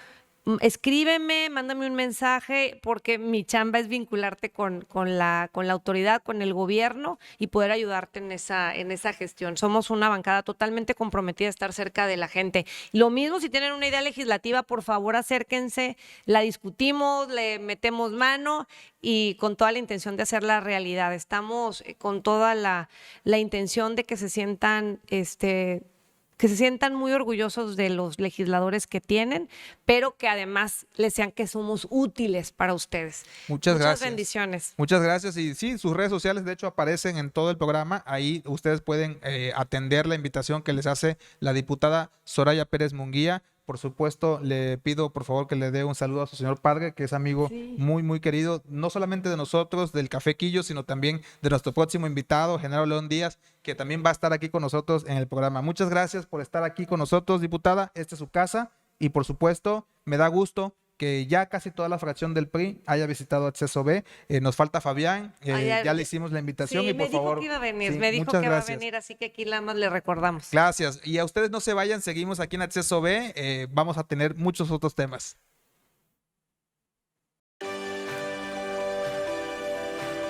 escríbeme, mándame un mensaje, porque mi chamba es vincularte con la autoridad, con el gobierno y poder ayudarte en esa gestión. Somos una bancada totalmente comprometida a estar cerca de la gente. Lo mismo, si tienen una idea legislativa, por favor acérquense, la discutimos, le metemos mano y con toda la intención de hacerla realidad. Estamos con toda la intención de que se sientan muy orgullosos de los legisladores que tienen, pero que además les sean que somos útiles para ustedes. Muchas gracias. Bendiciones. Muchas gracias. Y sí, sus redes sociales de hecho aparecen en todo el programa. Ahí ustedes pueden atender la invitación que les hace la diputada Soraya Pérez Munguía. Por supuesto, le pido por favor que le dé un saludo a su señor padre, que es amigo muy querido, no solamente de nosotros, del Café Quillo, sino también de nuestro próximo invitado, Genaro León Díaz, que también va a estar aquí con nosotros en el programa. Muchas gracias por estar aquí con nosotros, diputada. Esta es su casa y por supuesto, me da gusto que ya casi toda la fracción del PRI haya visitado Acceso B. Nos falta Fabián, ya le hicimos la invitación sí, y por favor. Me dijo que iba a venir, sí, me dijo muchas que gracias. va a venir, así que aquí nada más le recordamos. Gracias. Y a ustedes no se vayan, seguimos aquí en Acceso B. Vamos a tener muchos otros temas.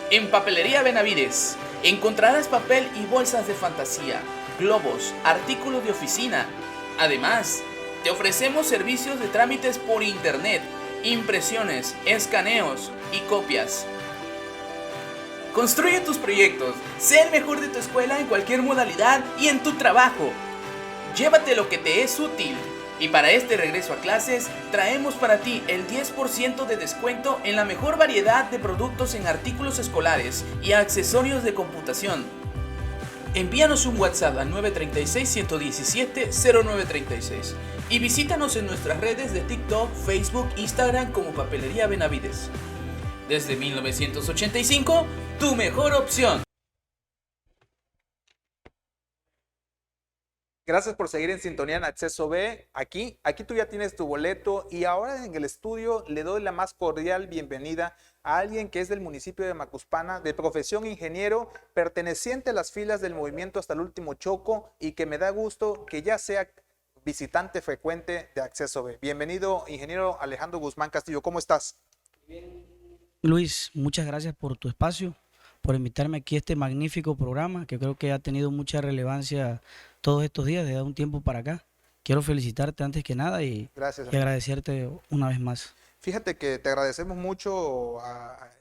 En Papelería Benavides encontrarás papel y bolsas de fantasía, globos, artículos de oficina. Además, te ofrecemos servicios de trámites por internet, impresiones, escaneos y copias. Construye tus proyectos, sé el mejor de tu escuela en cualquier modalidad y en tu trabajo. Llévate lo que te es útil. Y para este regreso a clases, traemos para ti el 10% de descuento en la mejor variedad de productos en artículos escolares y accesorios de computación. Envíanos un WhatsApp al 936-117-0936 y visítanos en nuestras redes de TikTok, Facebook, Instagram como Papelería Benavides. Desde 1985, tu mejor opción. Gracias por seguir en sintonía en Acceso B. Aquí tú ya tienes tu boleto y ahora en el estudio le doy la más cordial bienvenida a alguien que es del municipio de Macuspana, de profesión ingeniero, perteneciente a las filas del movimiento Hasta el Último Choco y que me da gusto que ya sea visitante frecuente de Acceso B. Bienvenido, ingeniero Alejandro Guzmán Castillo, ¿cómo estás? Luis, muchas gracias por tu espacio, por invitarme aquí a este magnífico programa que creo que ha tenido mucha relevancia todos estos días, desde un tiempo para acá. Quiero felicitarte antes que nada Gracias, y amigo. agradecerte una vez más. Fíjate que te agradecemos mucho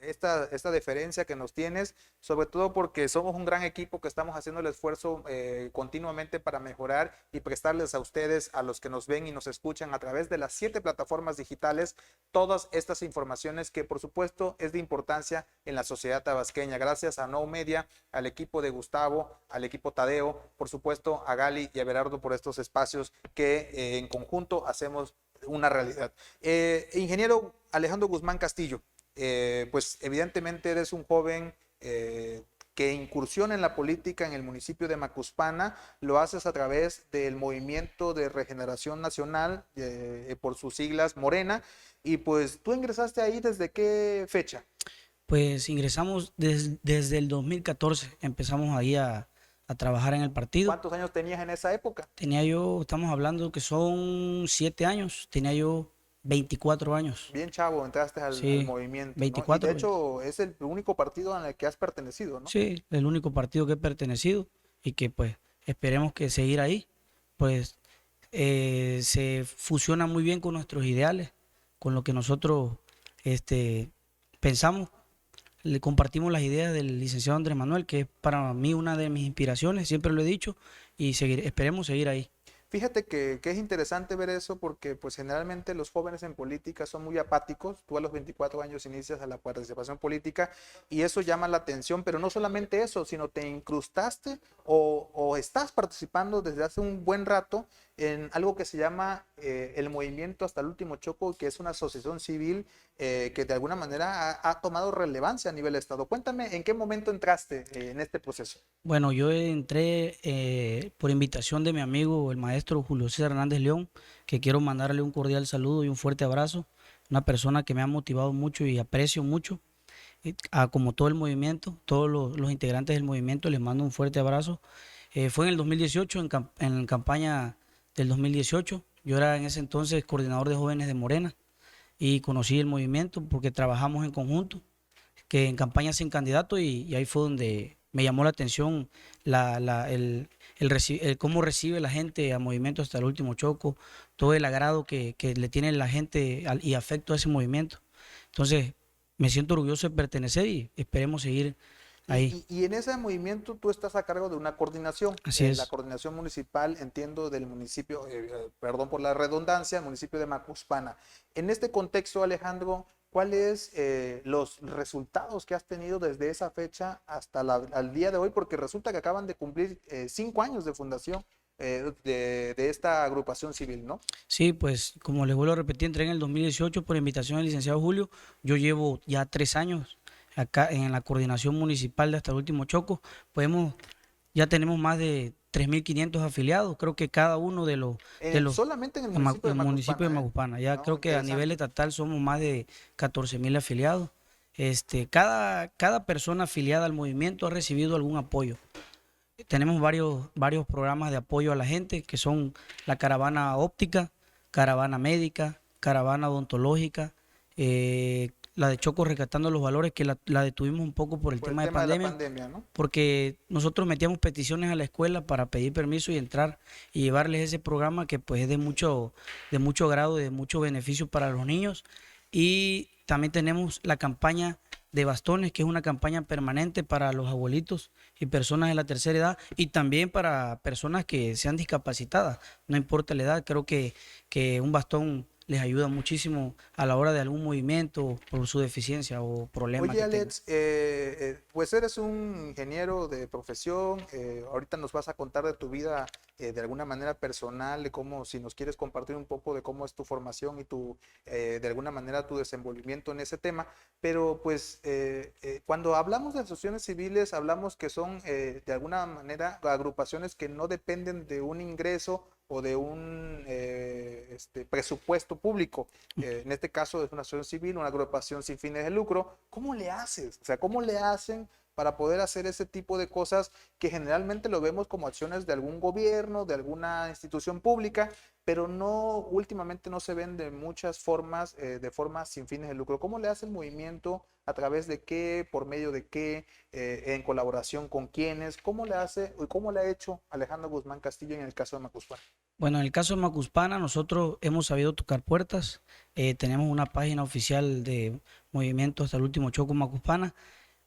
esta deferencia que nos tienes, sobre todo porque somos un gran equipo que estamos haciendo el esfuerzo continuamente para mejorar y prestarles a ustedes, a los que nos ven y nos escuchan a través de las 7 plataformas digitales, todas estas informaciones que por supuesto es de importancia en la sociedad tabasqueña. Gracias a No Media, al equipo de Gustavo, al equipo Tadeo, por supuesto a Gali y a Berardo por estos espacios que en conjunto hacemos una realidad. Ingeniero Alejandro Guzmán Castillo, pues evidentemente eres un joven que incursiona en la política en el municipio de Macuspana, lo haces a través del Movimiento de Regeneración Nacional, por sus siglas Morena, y pues tú ingresaste ahí ¿desde qué fecha? Pues ingresamos desde el 2014, empezamos ahí a trabajar en el partido. ¿Cuántos años tenías en esa época? Tenía yo, estamos hablando que son 7 años, tenía yo 24 años. Bien chavo, entraste al Sí, movimiento, ¿no? Y de 24. hecho es el único partido en el que has pertenecido, ¿no? Sí, el único partido que he pertenecido y que pues esperemos que seguir ahí, pues se fusiona muy bien con nuestros ideales, con lo que nosotros pensamos. Le compartimos las ideas del licenciado Andrés Manuel, que es para mí una de mis inspiraciones, siempre lo he dicho, y esperemos seguir ahí. Fíjate que es interesante ver eso porque pues generalmente los jóvenes en política son muy apáticos. Tú a los 24 años inicias a la participación política y eso llama la atención, pero no solamente eso, sino te incrustaste o estás participando desde hace un buen rato en algo que se llama el Movimiento Hasta el Último Choco, que es una asociación civil que de alguna manera ha tomado relevancia a nivel Estado. Cuéntame, ¿en qué momento entraste en este proceso? Bueno, yo entré por invitación de mi amigo, el maestro Julio César Hernández León, que quiero mandarle un cordial saludo y un fuerte abrazo. Una persona que me ha motivado mucho y aprecio mucho, como todo el movimiento, todos los integrantes del movimiento, les mando un fuerte abrazo. Fue en el 2018, en campaña del 2018. Yo era en ese entonces coordinador de jóvenes de Morena y conocí el movimiento porque trabajamos en conjunto, que en campaña sin candidato y ahí fue donde me llamó la atención el cómo recibe la gente a Movimiento Hasta el Último Choco, todo el agrado que le tiene la gente y afecto a ese movimiento. Entonces, me siento orgulloso de pertenecer y esperemos seguir ahí. Y en ese movimiento tú estás a cargo de una coordinación, Así la es. coordinación municipal, entiendo, del municipio, perdón por la redundancia, el municipio de Macuspana. En este contexto, Alejandro, ¿cuáles los resultados que has tenido desde esa fecha hasta al día de hoy? Porque resulta que acaban de cumplir 5 años de fundación de esta agrupación civil, ¿no? Sí, pues como les vuelvo a repetir, entré en el 2018 por invitación del licenciado Julio. Yo llevo ya 3 años acá en la coordinación municipal de Hasta el Último Choco. Ya tenemos más de 3.500 afiliados. Creo que cada uno Solamente en el municipio de municipio de Macuspana, Macuspana. Ya ¿no? creo que a nivel Interesante. estatal somos más de 14.000 afiliados. Cada persona afiliada al movimiento ha recibido algún apoyo. Tenemos varios programas de apoyo a la gente, que son la caravana óptica, caravana médica, caravana odontológica, la de Choco Rescatando los Valores, que la detuvimos un poco por el Por el tema de tema de la pandemia, pandemia, ¿no? porque nosotros metíamos peticiones a la escuela para pedir permiso y entrar y llevarles ese programa que pues es de mucho grado, de mucho beneficio para los niños. Y también tenemos la campaña de bastones, que es una campaña permanente para los abuelitos y personas de la tercera edad y también para personas que sean discapacitadas, no importa la edad. Creo que un bastón les ayuda muchísimo a la hora de algún movimiento por su deficiencia o problema Oye, que tengan. Alex, pues eres un ingeniero de profesión, ahorita nos vas a contar de tu vida de alguna manera personal, de cómo, si nos quieres compartir un poco de cómo es tu formación y de alguna manera tu desenvolvimiento en ese tema, pero pues cuando hablamos de asociaciones civiles, hablamos que son de alguna manera agrupaciones que no dependen de un ingreso o de un presupuesto público. En este caso es una asociación civil, una agrupación sin fines de lucro. ¿Cómo le haces? O sea, ¿cómo le hacen para poder hacer ese tipo de cosas que generalmente lo vemos como acciones de algún gobierno, de alguna institución pública, pero no, últimamente no se ven de muchas formas, de formas sin fines de lucro. ¿Cómo le hace el movimiento? ¿A través de qué? ¿Por medio de qué? ¿En colaboración con quiénes? ¿Cómo le hace y cómo le ha hecho Alejandro Guzmán Castillo en el caso de Macuspana? Bueno, en el caso de Macuspana, nosotros hemos sabido tocar puertas. Tenemos una página oficial de Movimiento Hasta el Último Choco Macuspana.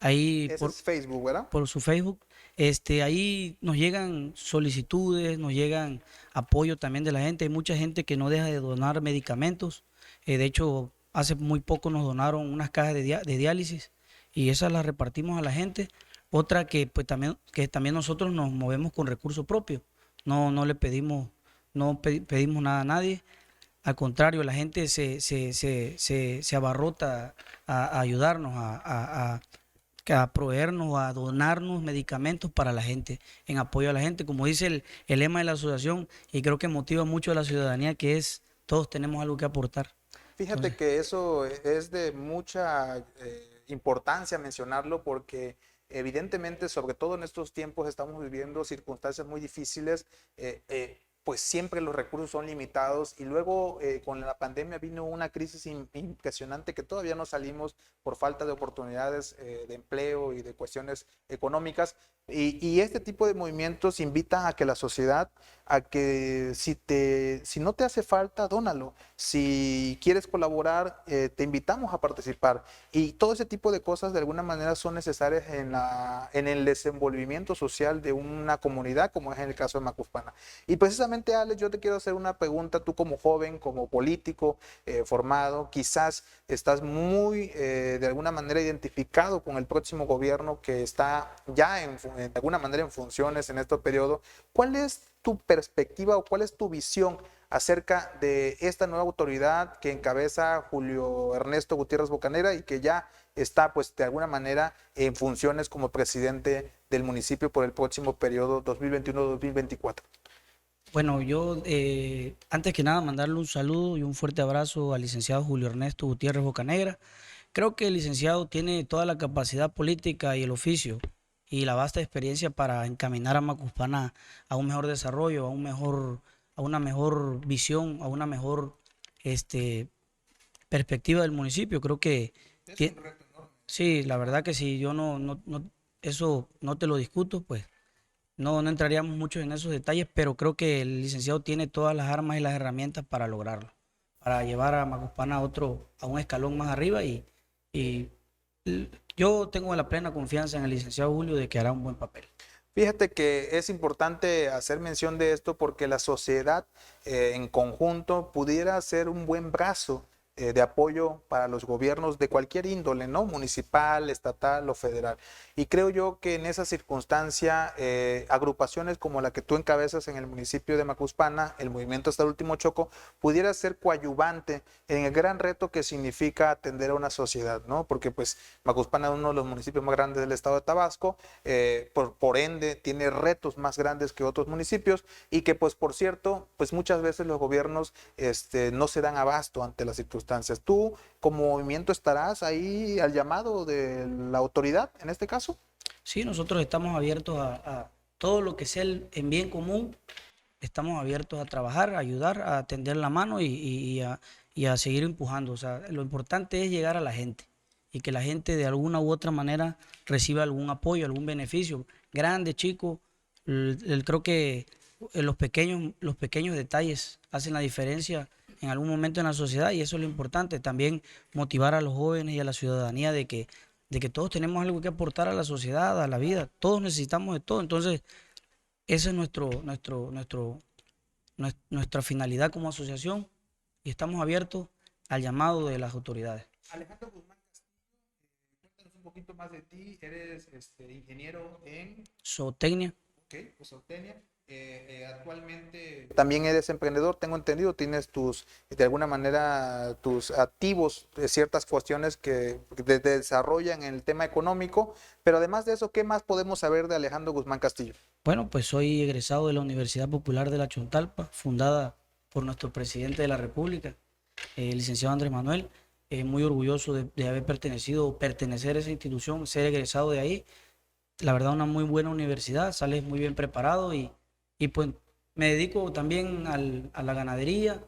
Ahí Ese es Facebook, ¿verdad? por su Facebook. Ahí nos llegan solicitudes, nos llegan apoyo también de la gente. Hay mucha gente que no deja de donar medicamentos. De hecho, hace muy poco nos donaron unas cajas de diálisis y esas las repartimos a la gente. Otra que también nosotros nos movemos con recursos propios. No le pedimos, pedimos nada a nadie. Al contrario, la gente se abarrota a ayudarnos, a proveernos, a donarnos medicamentos para la gente, en apoyo a la gente, como dice el lema de la asociación, y creo que motiva mucho a la ciudadanía, que es todos tenemos algo que aportar. Fíjate que eso es de mucha importancia mencionarlo porque evidentemente, sobre todo en estos tiempos, estamos viviendo circunstancias muy difíciles. Pues siempre los recursos son limitados y luego con la pandemia vino una crisis impresionante que todavía no salimos por falta de oportunidades de empleo y de cuestiones económicas y este tipo de movimientos invita a que la sociedad, a que si no te hace falta, dónalo. Si quieres colaborar, te invitamos a participar y todo ese tipo de cosas de alguna manera son necesarias en el desenvolvimiento social de una comunidad como es en el caso de Macuspana. Y precisamente, Alex, yo te quiero hacer una pregunta, tú como joven, como político formado, quizás estás muy de alguna manera identificado con el próximo gobierno que está ya de alguna manera en funciones en este periodo. ¿Cuál es tu perspectiva o cuál es tu visión acerca de esta nueva autoridad que encabeza Julio Ernesto Gutiérrez Bocanegra y que ya está pues de alguna manera en funciones como presidente del municipio por el próximo periodo 2021-2024? Bueno, yo antes que nada mandarle un saludo y un fuerte abrazo al licenciado Julio Ernesto Gutiérrez Bocanegra. Creo que el licenciado tiene toda la capacidad política y el oficio y la vasta experiencia para encaminar a Macuspana a un mejor desarrollo, a una mejor visión, a una mejor perspectiva del municipio. Creo que sí, la verdad que sí, yo eso no te lo discuto, pues no entraríamos mucho en esos detalles, pero creo que el licenciado tiene todas las armas y las herramientas para lograrlo, para llevar a Macuspana a un escalón más arriba y yo tengo la plena confianza en el licenciado Julio de que hará un buen papel. Fíjate que es importante hacer mención de esto porque la sociedad en conjunto pudiera ser un buen brazo de apoyo para los gobiernos de cualquier índole, ¿no? Municipal, estatal o federal. Y creo yo que en esa circunstancia, agrupaciones como la que tú encabezas en el municipio de Macuspana, el Movimiento Hasta el Último Choco, pudiera ser coadyuvante en el gran reto que significa atender a una sociedad, ¿no? Porque pues Macuspana es uno de los municipios más grandes del estado de Tabasco, por ende tiene retos más grandes que otros municipios y que pues por cierto, pues muchas veces los gobiernos no se dan abasto ante las circunstancias. ¿Tú como movimiento estarás ahí al llamado de la autoridad en este caso? Sí, nosotros estamos abiertos a todo lo que sea en bien común, estamos abiertos a trabajar, a ayudar, a tender la mano y a seguir empujando. O sea, lo importante es llegar a la gente y que la gente de alguna u otra manera reciba algún apoyo, algún beneficio, grande, chico. Creo que los pequeños detalles hacen la diferencia en algún momento en la sociedad y eso es lo importante. También motivar a los jóvenes y a la ciudadanía de que todos tenemos algo que aportar a la sociedad, a la vida. Todos necesitamos de todo. Entonces, esa es nuestra finalidad como asociación y estamos abiertos al llamado de las autoridades. Alejandro Guzmán Castillo, cuéntanos un poquito más de ti. Eres ingeniero en Zootecnia. Okay, pues Zootecnia. Actualmente también eres emprendedor, tengo entendido, tienes de alguna manera, tus activos de ciertas cuestiones que te desarrollan en el tema económico, pero además de eso, ¿qué más podemos saber de Alejandro Guzmán Castillo? Bueno, pues soy egresado de la Universidad Popular de La Chontalpa, fundada por nuestro presidente de la República, el licenciado Andrés Manuel. Muy orgulloso de haber pertenecer a esa institución, ser egresado de ahí. la verdad, una muy buena universidad, sales muy bien preparado y pues me dedico también a la ganadería,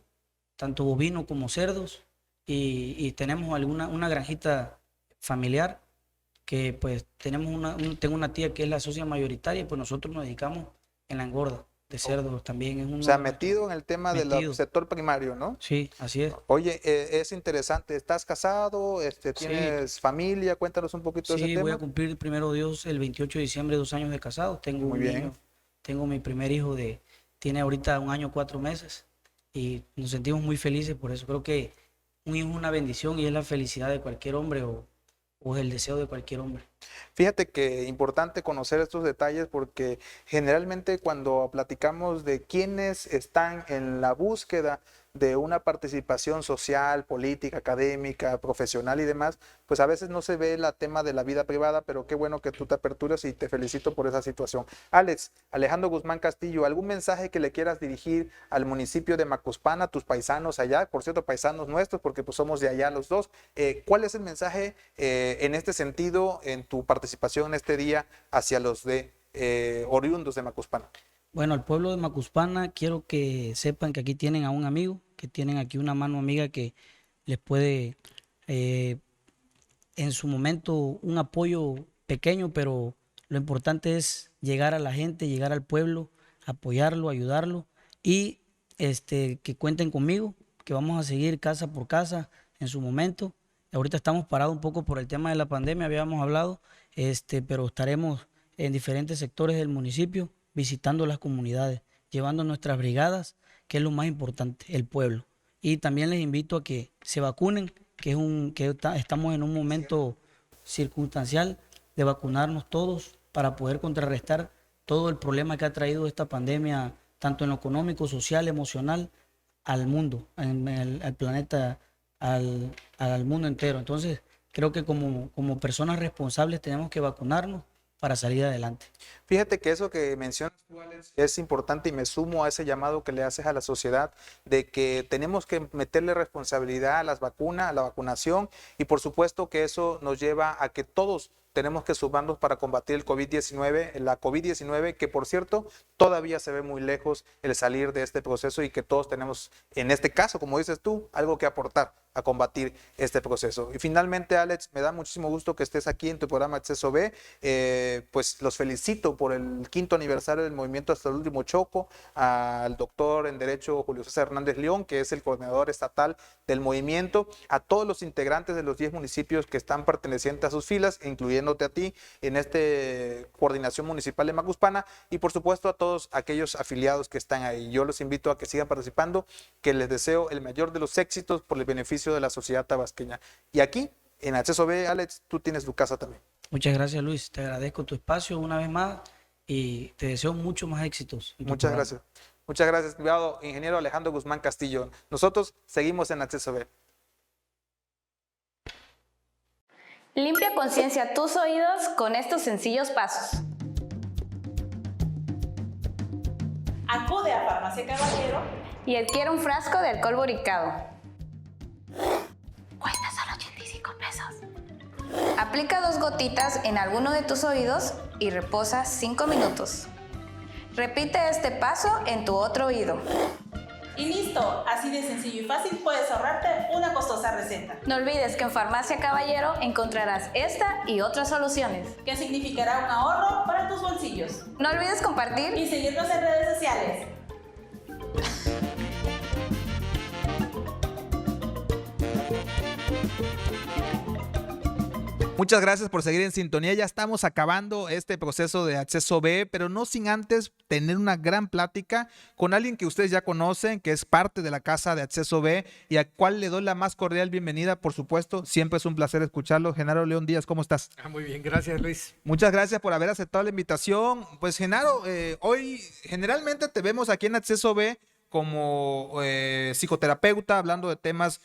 tanto bovino como cerdos, y tenemos una granjita familiar que pues tengo una tía que es la socia mayoritaria y pues nosotros nos dedicamos en la engorda de cerdos también. Es O sea, metido en el tema del Metido. sector primario, ¿no? Sí, así es. Oye, es interesante. ¿Estás casado? Sí, ¿Tienes familia? Cuéntanos un poquito de ese sí, voy a tema. cumplir primero Dios el 28 de diciembre 2 años de casado. Tengo Muy un bien. niño, tengo mi primer hijo tiene ahorita 1 año 4 meses y nos sentimos muy felices por eso. Creo que un hijo es una bendición y es la felicidad de cualquier hombre o es el deseo de cualquier hombre. Fíjate que importante conocer estos detalles porque generalmente cuando platicamos de quienes están en la búsqueda de una participación social, política, académica, profesional y demás, pues a veces no se ve el tema de la vida privada, pero qué bueno que tú te aperturas y te felicito por esa situación. Alex, Alejandro Guzmán Castillo, ¿algún mensaje que le quieras dirigir al municipio de Macuspana, tus paisanos allá? Por cierto, paisanos nuestros, porque pues somos de allá los dos. ¿Cuál es el mensaje en este sentido, en tu participación en este día hacia los oriundos de Macuspana? Bueno, al pueblo de Macuspana quiero que sepan que aquí tienen a un amigo, que tienen aquí una mano amiga que les puede, eh, en su momento, un apoyo pequeño, pero lo importante es llegar a la gente, llegar al pueblo, apoyarlo, ayudarlo y que cuenten conmigo, que vamos a seguir casa por casa en su momento. Ahorita estamos parados un poco por el tema de la pandemia, habíamos hablado, pero estaremos en diferentes sectores del municipio visitando las comunidades, llevando nuestras brigadas, que es lo más importante, el pueblo. Y también les invito a que se vacunen, estamos en un momento circunstancial de vacunarnos todos para poder contrarrestar todo el problema que ha traído esta pandemia, tanto en lo económico, social, emocional, al mundo, al planeta, al mundo entero. Entonces, creo que como personas responsables tenemos que vacunarnos para salir adelante. Fíjate que eso que mencionas tú, Alex, es importante y me sumo a ese llamado que le haces a la sociedad de que tenemos que meterle responsabilidad a las vacunas, a la vacunación y por supuesto que eso nos lleva a que todos tenemos que sumarnos para combatir el COVID-19, la COVID-19, que por cierto todavía se ve muy lejos el salir de este proceso y que todos tenemos, en este caso, como dices tú, algo que aportar a combatir este proceso. Y finalmente, Alex, me da muchísimo gusto que estés aquí en tu programa Acceso B. Pues los felicito por el 5º aniversario del movimiento Hasta el Último Choco, al doctor en Derecho Julio César Hernández León, que es el coordinador estatal del movimiento, a todos los integrantes de los 10 municipios que están pertenecientes a sus filas, incluyéndote a ti en esta coordinación municipal de Macuspana, y por supuesto a todos aquellos afiliados que están ahí. Yo los invito a que sigan participando, que les deseo el mayor de los éxitos por el beneficio de la sociedad tabasqueña. Y aquí, en Acceso B, Alex, tú tienes tu casa también. Muchas gracias, Luis. Te agradezco tu espacio una vez más y te deseo mucho más éxitos. Muchas gracias. Muchas gracias, privado ingeniero Alejandro Guzmán Castillo. Nosotros seguimos en Acceso B. Limpia a conciencia tus oídos con estos sencillos pasos. Acude a Farmacia Caballero Y adquiere un frasco de alcohol boricado. Cuesta solo 85 pesos. Aplica 2 gotitas en alguno de tus oídos y reposa 5 minutos. Repite este paso en tu otro oído. y listo. Así de sencillo y fácil puedes ahorrarte una costosa receta. No olvides que en Farmacia Caballero encontrarás esta y otras soluciones. Que significará un ahorro para tus bolsillos. No olvides compartir Y seguirnos en redes sociales. Muchas gracias por seguir en sintonía. Ya estamos acabando este proceso de Acceso B, pero no sin antes tener una gran plática con alguien que ustedes ya conocen, que es parte de la casa de Acceso B y al cual le doy la más cordial bienvenida, por supuesto. Siempre es un placer escucharlo. Genaro León Díaz, ¿cómo estás? Muy bien, gracias Luis. Muchas gracias por haber aceptado la invitación. Pues Genaro, hoy generalmente te vemos aquí en Acceso B como psicoterapeuta, hablando de temas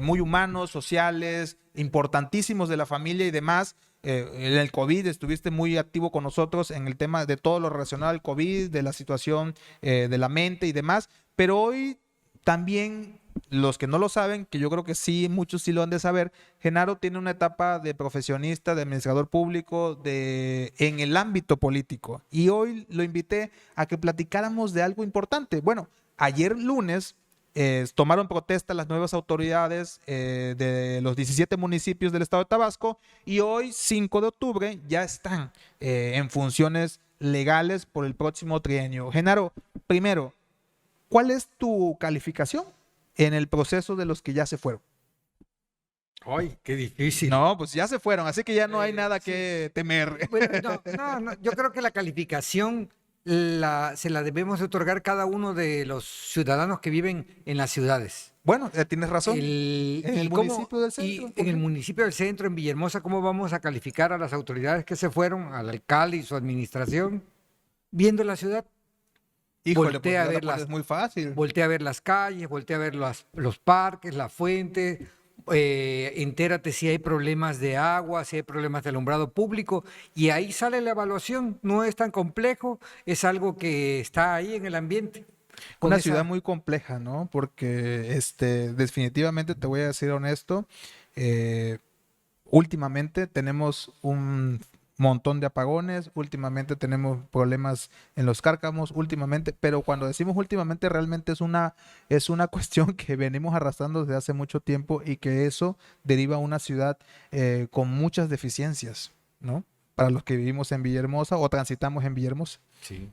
muy humanos, sociales, importantísimos de la familia y demás. En el COVID estuviste muy activo con nosotros en el tema de todo lo relacionado al COVID, de la situación de la mente y demás, pero hoy también los que no lo saben, que yo creo que sí, muchos sí lo han de saber, Genaro tiene una etapa de profesionista, de administrador público, en el ámbito político. Y hoy lo invité a que platicáramos de algo importante. Bueno, ayer lunes tomaron protesta las nuevas autoridades de los 17 municipios del estado de Tabasco y hoy, 5 de octubre, ya están en funciones legales por el próximo trienio. Genaro, primero, ¿cuál es tu calificación en el proceso de los que ya se fueron? Ay, qué difícil. No, pues ya se fueron, así que ya no hay nada que temer. Bueno, no, yo creo que la calificación se la debemos otorgar cada uno de los ciudadanos que viven en las ciudades. Bueno, tienes razón. En el municipio del centro, ¿por en el qué? municipio del centro, en Villahermosa, ¿cómo vamos a calificar a las autoridades que se fueron, al alcalde y su administración, viendo la ciudad? Híjole, voltea pues a ya ver la pones muy fácil. Voltea a ver las calles, voltea a ver los parques, las fuentes, entérate si hay problemas de agua, si hay problemas de alumbrado público, y ahí sale la evaluación. No es tan complejo, es algo que está ahí en el ambiente. Con Una esa- ciudad muy compleja, ¿no? Porque definitivamente te voy a decir honesto, últimamente tenemos un montón de apagones, últimamente tenemos problemas en los cárcamos, últimamente, pero cuando decimos últimamente realmente es una cuestión que venimos arrastrando desde hace mucho tiempo y que eso deriva a una ciudad con muchas deficiencias, ¿no? Para los que vivimos en Villahermosa o transitamos en Villahermosa. Sí.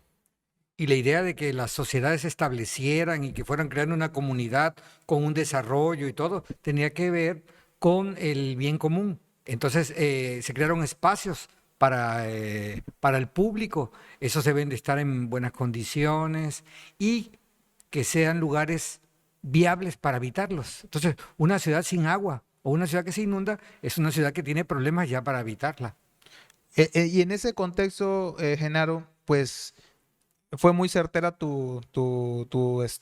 Y la idea de que las sociedades se establecieran y que fueran creando una comunidad con un desarrollo y todo, tenía que ver con el bien común. Entonces se crearon espacios para el público. Esos deben de estar en buenas condiciones y que sean lugares viables para habitarlos. Entonces, una ciudad sin agua o una ciudad que se inunda es una ciudad que tiene problemas ya para habitarla. Y en ese contexto, Genaro, pues fue muy certera tu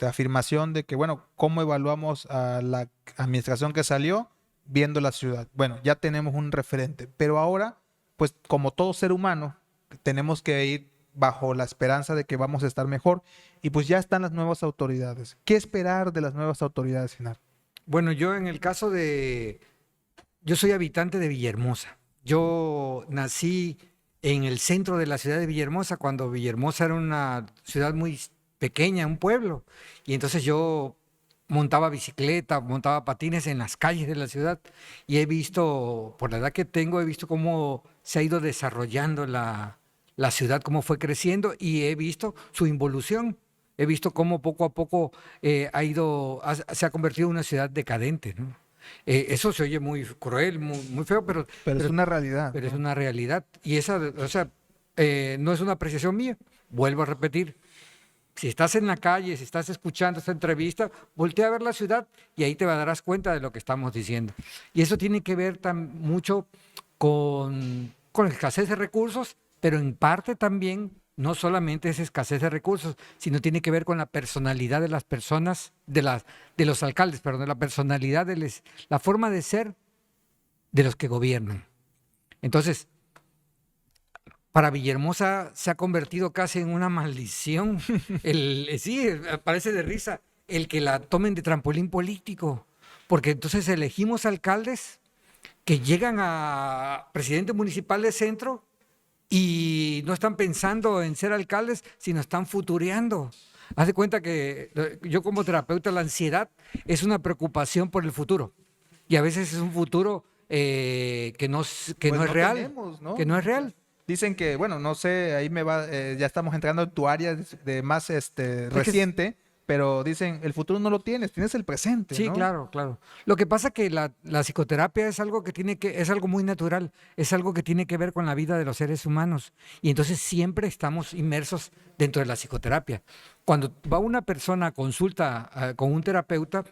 afirmación de que, bueno, ¿cómo evaluamos a la administración que salió viendo la ciudad? Bueno, ya tenemos un referente, pero ahora, pues como todo ser humano, tenemos que ir bajo la esperanza de que vamos a estar mejor y pues ya están las nuevas autoridades. ¿Qué esperar de las nuevas autoridades, Genaro? Bueno, yo en el caso yo soy habitante de Villahermosa. Yo nací en el centro de la ciudad de Villahermosa, cuando Villahermosa era una ciudad muy pequeña, un pueblo. Y entonces yo montaba bicicleta, montaba patines en las calles de la ciudad. Y he visto, por la edad que tengo, he visto cómo se ha ido desarrollando la ciudad, cómo fue creciendo y he visto su involución. He visto cómo poco a poco se ha convertido en una ciudad decadente, ¿no? Eso se oye muy cruel, muy feo, Pero es una realidad, pero es ¿no? una realidad. Y esa, o sea, no es una apreciación mía. Vuelvo a repetir. Si estás en la calle, si estás escuchando esta entrevista, voltea a ver la ciudad y ahí te darás cuenta de lo que estamos diciendo. Y eso tiene que ver mucho con la escasez de recursos, pero en parte también no solamente es escasez de recursos, sino tiene que ver con la personalidad de las personas, de los alcaldes, perdón, la personalidad, la forma de ser de los que gobiernan. Entonces, para Villahermosa se ha convertido casi en una maldición. Sí, parece de risa el que la tomen de trampolín político, porque entonces elegimos alcaldes que llegan a presidente municipal de centro y no están pensando en ser alcaldes, sino están futureando. Haz de cuenta que yo como terapeuta, la ansiedad es una preocupación por el futuro. Y a veces es un futuro que no Pues es real. tenemos, ¿no? Que no es real. Dicen que, bueno, no sé, ahí ya estamos entrando en tu área de más reciente, pero dicen, el futuro no lo tienes el presente, Sí, ¿no? claro, claro. Lo que pasa que la psicoterapia es algo es algo muy natural, es algo que tiene que ver con la vida de los seres humanos. Y entonces siempre estamos inmersos dentro de la psicoterapia. Cuando va una persona a consulta con un terapeuta,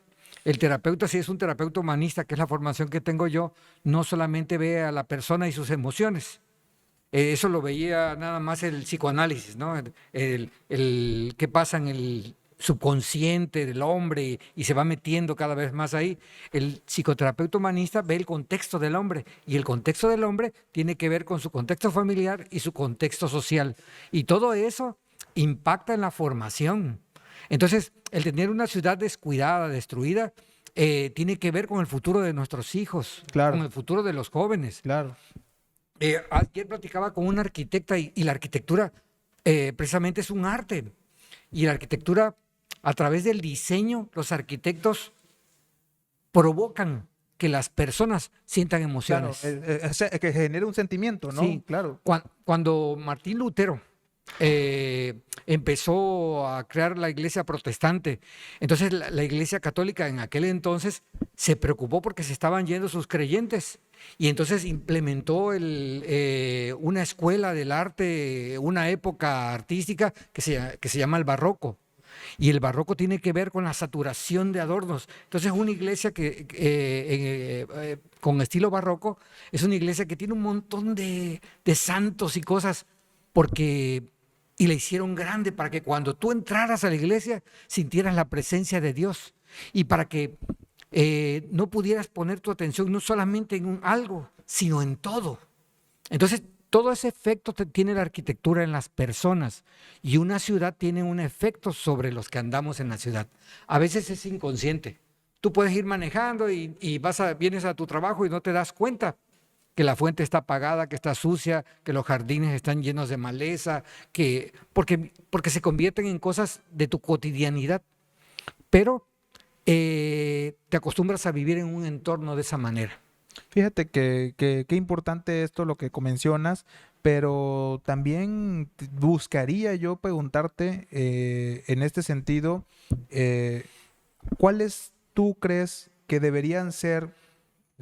el terapeuta, si es un terapeuta humanista, que es la formación que tengo yo, no solamente ve a la persona y sus emociones. Eso lo veía nada más el psicoanálisis, ¿no? El qué pasa en el subconsciente del hombre y se va metiendo cada vez más ahí. El psicoterapeuta humanista ve el contexto del hombre y el contexto del hombre tiene que ver con su contexto familiar y su contexto social. Y todo eso impacta en la formación. Entonces, el tener una ciudad descuidada, destruida, tiene que ver con el futuro de nuestros hijos, Claro. con el futuro de los jóvenes. Claro. Ayer platicaba con una arquitecta y la arquitectura precisamente es un arte. Y la arquitectura, a través del diseño, los arquitectos provocan que las personas sientan Claro, emociones. o sea, que genere un sentimiento, ¿no? Sí, Claro. Cuando Martín Lutero empezó a crear la iglesia protestante, entonces la iglesia católica en aquel entonces se preocupó porque se estaban yendo sus creyentes y entonces implementó una escuela del arte, una época artística que se llama el barroco. Y el barroco tiene que ver con la saturación de adornos. Entonces, una iglesia con estilo barroco es una iglesia que tiene un montón de santos y cosas y la hicieron grande para que cuando tú entraras a la iglesia sintieras la presencia de Dios y para que no pudieras poner tu atención no solamente en algo, sino en todo. Entonces, todo ese efecto tiene la arquitectura en las personas y una ciudad tiene un efecto sobre los que andamos en la ciudad. A veces es inconsciente. Tú puedes ir manejando y vienes a tu trabajo y no te das cuenta que la fuente está apagada, que está sucia, que los jardines están llenos de maleza, porque se convierten en cosas de tu cotidianidad. Pero te acostumbras a vivir en un entorno de esa manera. Fíjate que qué importante esto lo que mencionas, pero también buscaría yo preguntarte en este sentido, ¿cuáles tú crees que deberían ser,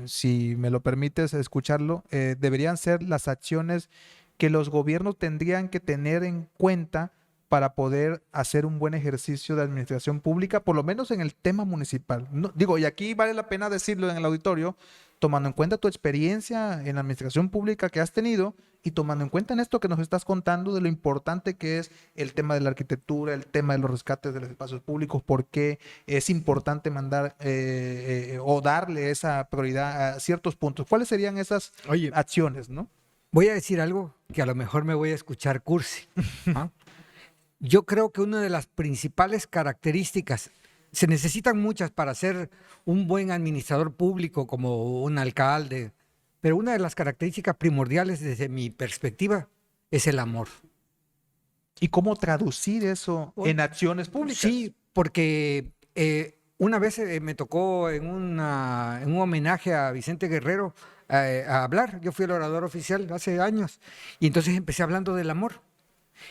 si me lo permites escucharlo, deberían ser las acciones que los gobiernos tendrían que tener en cuenta para poder hacer un buen ejercicio de administración pública, por lo menos en el tema municipal? No, digo, y aquí vale la pena decirlo en el auditorio, tomando en cuenta tu experiencia en la administración pública que has tenido y tomando en cuenta en esto que nos estás contando de lo importante que es el tema de la arquitectura, el tema de los rescates de los espacios públicos, por qué es importante mandar o darle esa prioridad a ciertos puntos. ¿Cuáles serían esas acciones, no? Voy a decir algo que a lo mejor me voy a escuchar cursi. ¿Ah? Yo creo que una de las principales características, se necesitan muchas para ser un buen administrador público como un alcalde, pero una de las características primordiales desde mi perspectiva es el amor. ¿Y cómo traducir eso en acciones públicas? Sí, porque una vez me tocó en un homenaje a Vicente Guerrero a hablar. Yo fui el orador oficial hace años y entonces empecé hablando del amor.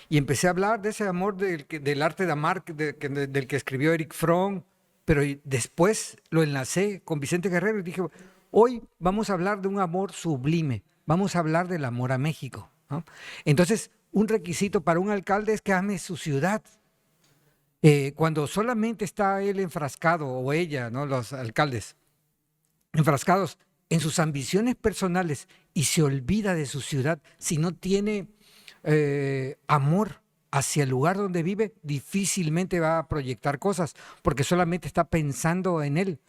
Y empecé a hablar de ese amor del arte de amar, del que escribió Eric Fromm, pero después lo enlacé con Vicente Guerrero y dije, hoy vamos a hablar de un amor sublime, vamos a hablar del amor a México, ¿no? Entonces, un requisito para un alcalde es que ame su ciudad. Cuando solamente está él enfrascado, o ella, ¿no? Los alcaldes, enfrascados en sus ambiciones personales y se olvida de su ciudad, si no tiene amor hacia el lugar donde vive, difícilmente va a proyectar cosas, porque solamente está pensando en él.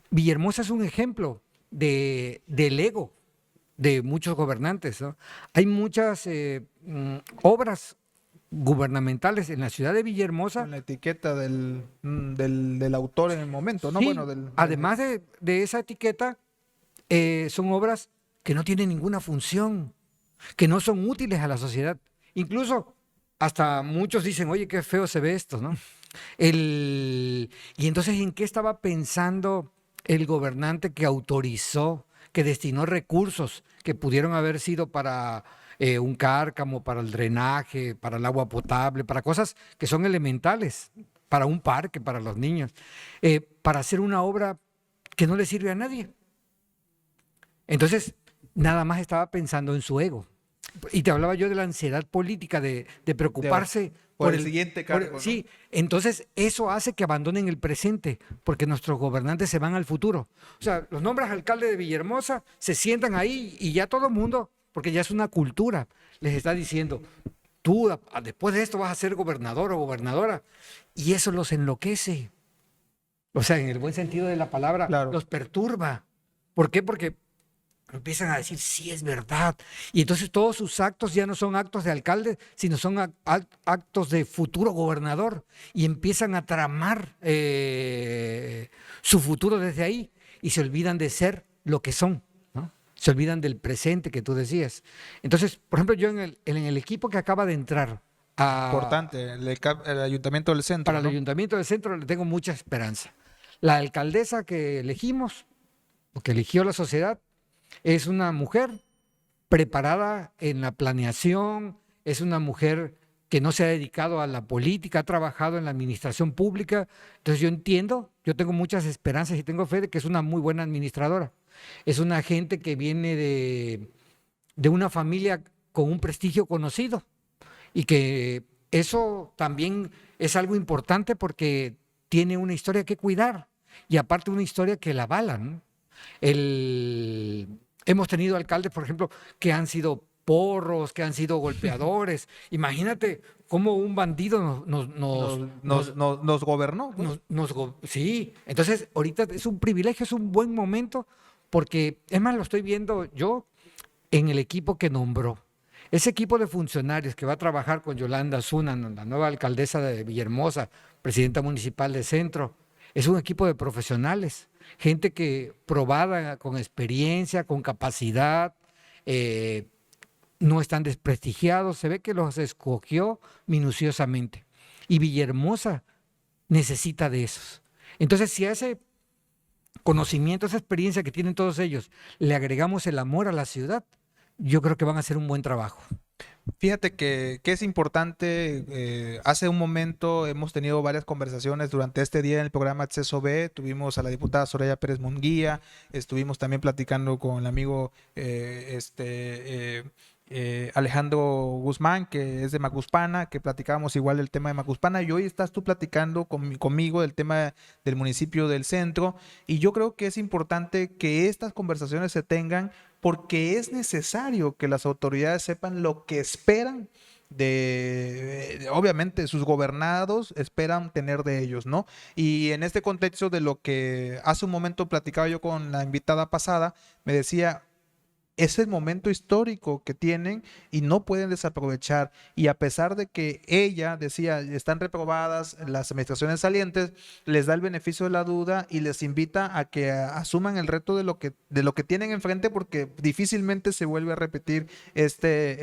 Villahermosa es un ejemplo del ego de muchos gobernantes, ¿no? Hay muchas obras gubernamentales en la ciudad de Villahermosa. Con la etiqueta del autor en el momento, ¿no? Sí, Bueno, además de esa etiqueta, son obras que no tienen ninguna función, que no son útiles a la sociedad. Incluso hasta muchos dicen, oye, qué feo se ve esto, ¿no? Y entonces, ¿en qué estaba pensando el gobernante que autorizó, que destinó recursos que pudieron haber sido para un cárcamo, para el drenaje, para el agua potable, para cosas que son elementales, para un parque, para los niños, para hacer una obra que no le sirve a nadie? Entonces, nada más estaba pensando en su ego. Y te hablaba yo de la ansiedad política, de preocuparse por el siguiente cargo, ¿no? Sí, entonces eso hace que abandonen el presente, porque nuestros gobernantes se van al futuro. O sea, los nombres alcalde de Villahermosa, se sientan ahí y ya todo el mundo, porque ya es una cultura, les está diciendo, tú después de esto vas a ser gobernador o gobernadora, y eso los enloquece. O sea, en el buen sentido de la palabra, Claro. los perturba. ¿Por qué? Porque Pero empiezan a decir, sí, es verdad. Y entonces todos sus actos ya no son actos de alcalde, sino son actos de futuro gobernador. Y empiezan a tramar su futuro desde ahí. Y se olvidan de ser lo que son, ¿no? Se olvidan del presente que tú decías. Entonces, por ejemplo, yo en el equipo que acaba de entrar Importante, el Ayuntamiento del Centro, para el ¿no? Ayuntamiento del Centro le tengo mucha esperanza. La alcaldesa que elegimos, o que eligió la sociedad, es una mujer preparada en la planeación, es una mujer que no se ha dedicado a la política, ha trabajado en la administración pública. Entonces yo entiendo, yo tengo muchas esperanzas y tengo fe de que es una muy buena administradora. Es una gente que viene de una familia con un prestigio conocido y que eso también es algo importante porque tiene una historia que cuidar y aparte una historia que la avala, ¿no? Hemos tenido alcaldes, por ejemplo, que han sido porros, que han sido golpeadores. Imagínate cómo un bandido Nos gobernó. sí, entonces ahorita es un privilegio, es un buen momento, porque es más, lo estoy viendo yo en el equipo que nombró. Ese equipo de funcionarios que va a trabajar con Yolanda Zuna, la nueva alcaldesa de Villahermosa, presidenta municipal de Centro, es un equipo de profesionales, gente que probada, con experiencia, con capacidad, no están desprestigiados, se ve que los escogió minuciosamente. Y Villahermosa necesita de esos. Entonces, si a ese conocimiento, esa experiencia que tienen todos ellos, le agregamos el amor a la ciudad, yo creo que van a hacer un buen trabajo. Fíjate que es importante, hace un momento hemos tenido varias conversaciones durante este día en el programa Acceso B, tuvimos a la diputada Soraya Pérez Munguía, estuvimos también platicando con el amigo Alejandro Guzmán, que es de Macuspana, que platicábamos igual del tema de Macuspana, y hoy estás tú platicando conmigo del tema del municipio del Centro, y yo creo que es importante que estas conversaciones se tengan porque es necesario que las autoridades sepan lo que esperan obviamente, sus gobernados esperan tener de ellos, ¿no? Y en este contexto de lo que hace un momento platicaba yo con la invitada pasada, me decía, es el momento histórico que tienen y no pueden desaprovechar. Y a pesar de que ella decía, están reprobadas las administraciones salientes, les da el beneficio de la duda y les invita a que asuman el reto de lo que tienen enfrente, porque difícilmente se vuelve a repetir este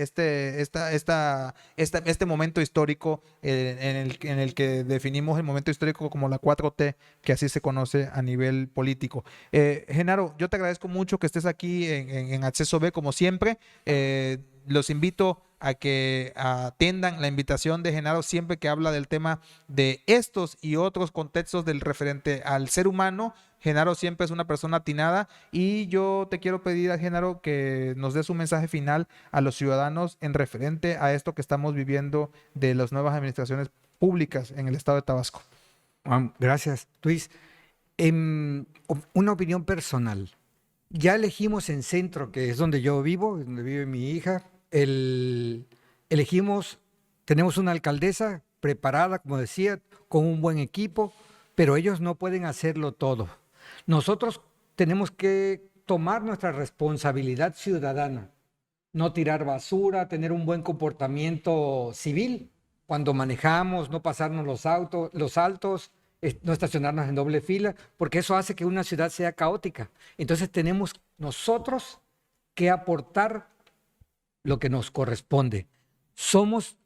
momento histórico en el que definimos el momento histórico como la 4T, que así se conoce a nivel político. Genaro, yo te agradezco mucho que estés aquí en Acceso B, como siempre. Los invito a que atiendan la invitación de Genaro siempre que habla del tema de estos y otros contextos del referente al ser humano. Genaro siempre es una persona atinada y yo te quiero pedir a Genaro que nos des un mensaje final a los ciudadanos en referente a esto que estamos viviendo de las nuevas administraciones públicas en el estado de Tabasco. Gracias, Luis. Una opinión personal. Ya elegimos en Centro, que es donde yo vivo, donde vive mi hija, tenemos una alcaldesa preparada, como decía, con un buen equipo, pero ellos no pueden hacerlo todo. Nosotros tenemos que tomar nuestra responsabilidad ciudadana, no tirar basura, tener un buen comportamiento civil cuando manejamos, no pasarnos los altos, no estacionarnos en doble fila, porque eso hace que una ciudad sea caótica. Entonces tenemos nosotros que aportar lo que nos corresponde. Somos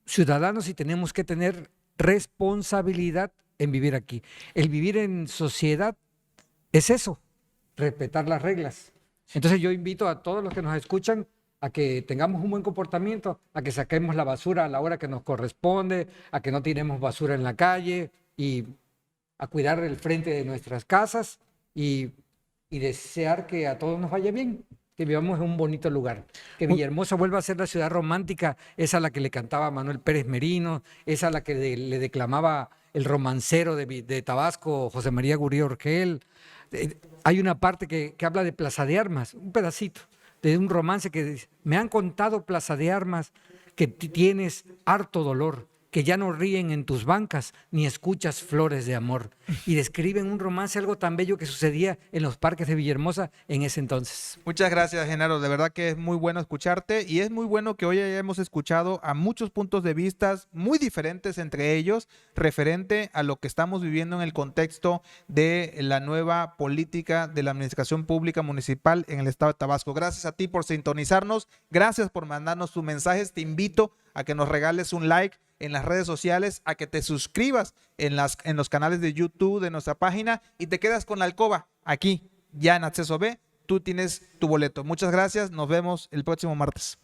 ciudadanos y tenemos que tener responsabilidad en vivir aquí. El vivir en sociedad es eso, respetar las reglas. Entonces yo invito a todos los que nos escuchan a que tengamos un buen comportamiento, a que saquemos la basura a la hora que nos corresponde, a que no tiremos basura en la calle, y a cuidar el frente de nuestras casas y desear que a todos nos vaya bien, que vivamos en un bonito lugar, que Villahermosa vuelva a ser la ciudad romántica, esa a la que le cantaba Manuel Pérez Merino, esa a la que le declamaba el romancero de Tabasco, José María Gurí Orgel. Hay una parte que habla de Plaza de Armas, un pedacito de un romance que dice, me han contado, Plaza de Armas, que tienes harto dolor, que ya no ríen en tus bancas ni escuchas flores de amor. Y describen un romance, algo tan bello que sucedía en los parques de Villahermosa en ese entonces. Muchas gracias, Genaro. De verdad que es muy bueno escucharte y es muy bueno que hoy hayamos escuchado a muchos puntos de vista muy diferentes entre ellos referente a lo que estamos viviendo en el contexto de la nueva política de la administración pública municipal en el estado de Tabasco. Gracias a ti por sintonizarnos, gracias por mandarnos tus mensajes. Te invito a que nos regales un like en las redes sociales, a que te suscribas en los canales de YouTube de nuestra página y te quedas con la alcoba aquí, ya en Acceso B. Tú tienes tu boleto. Muchas gracias. Nos vemos el próximo martes.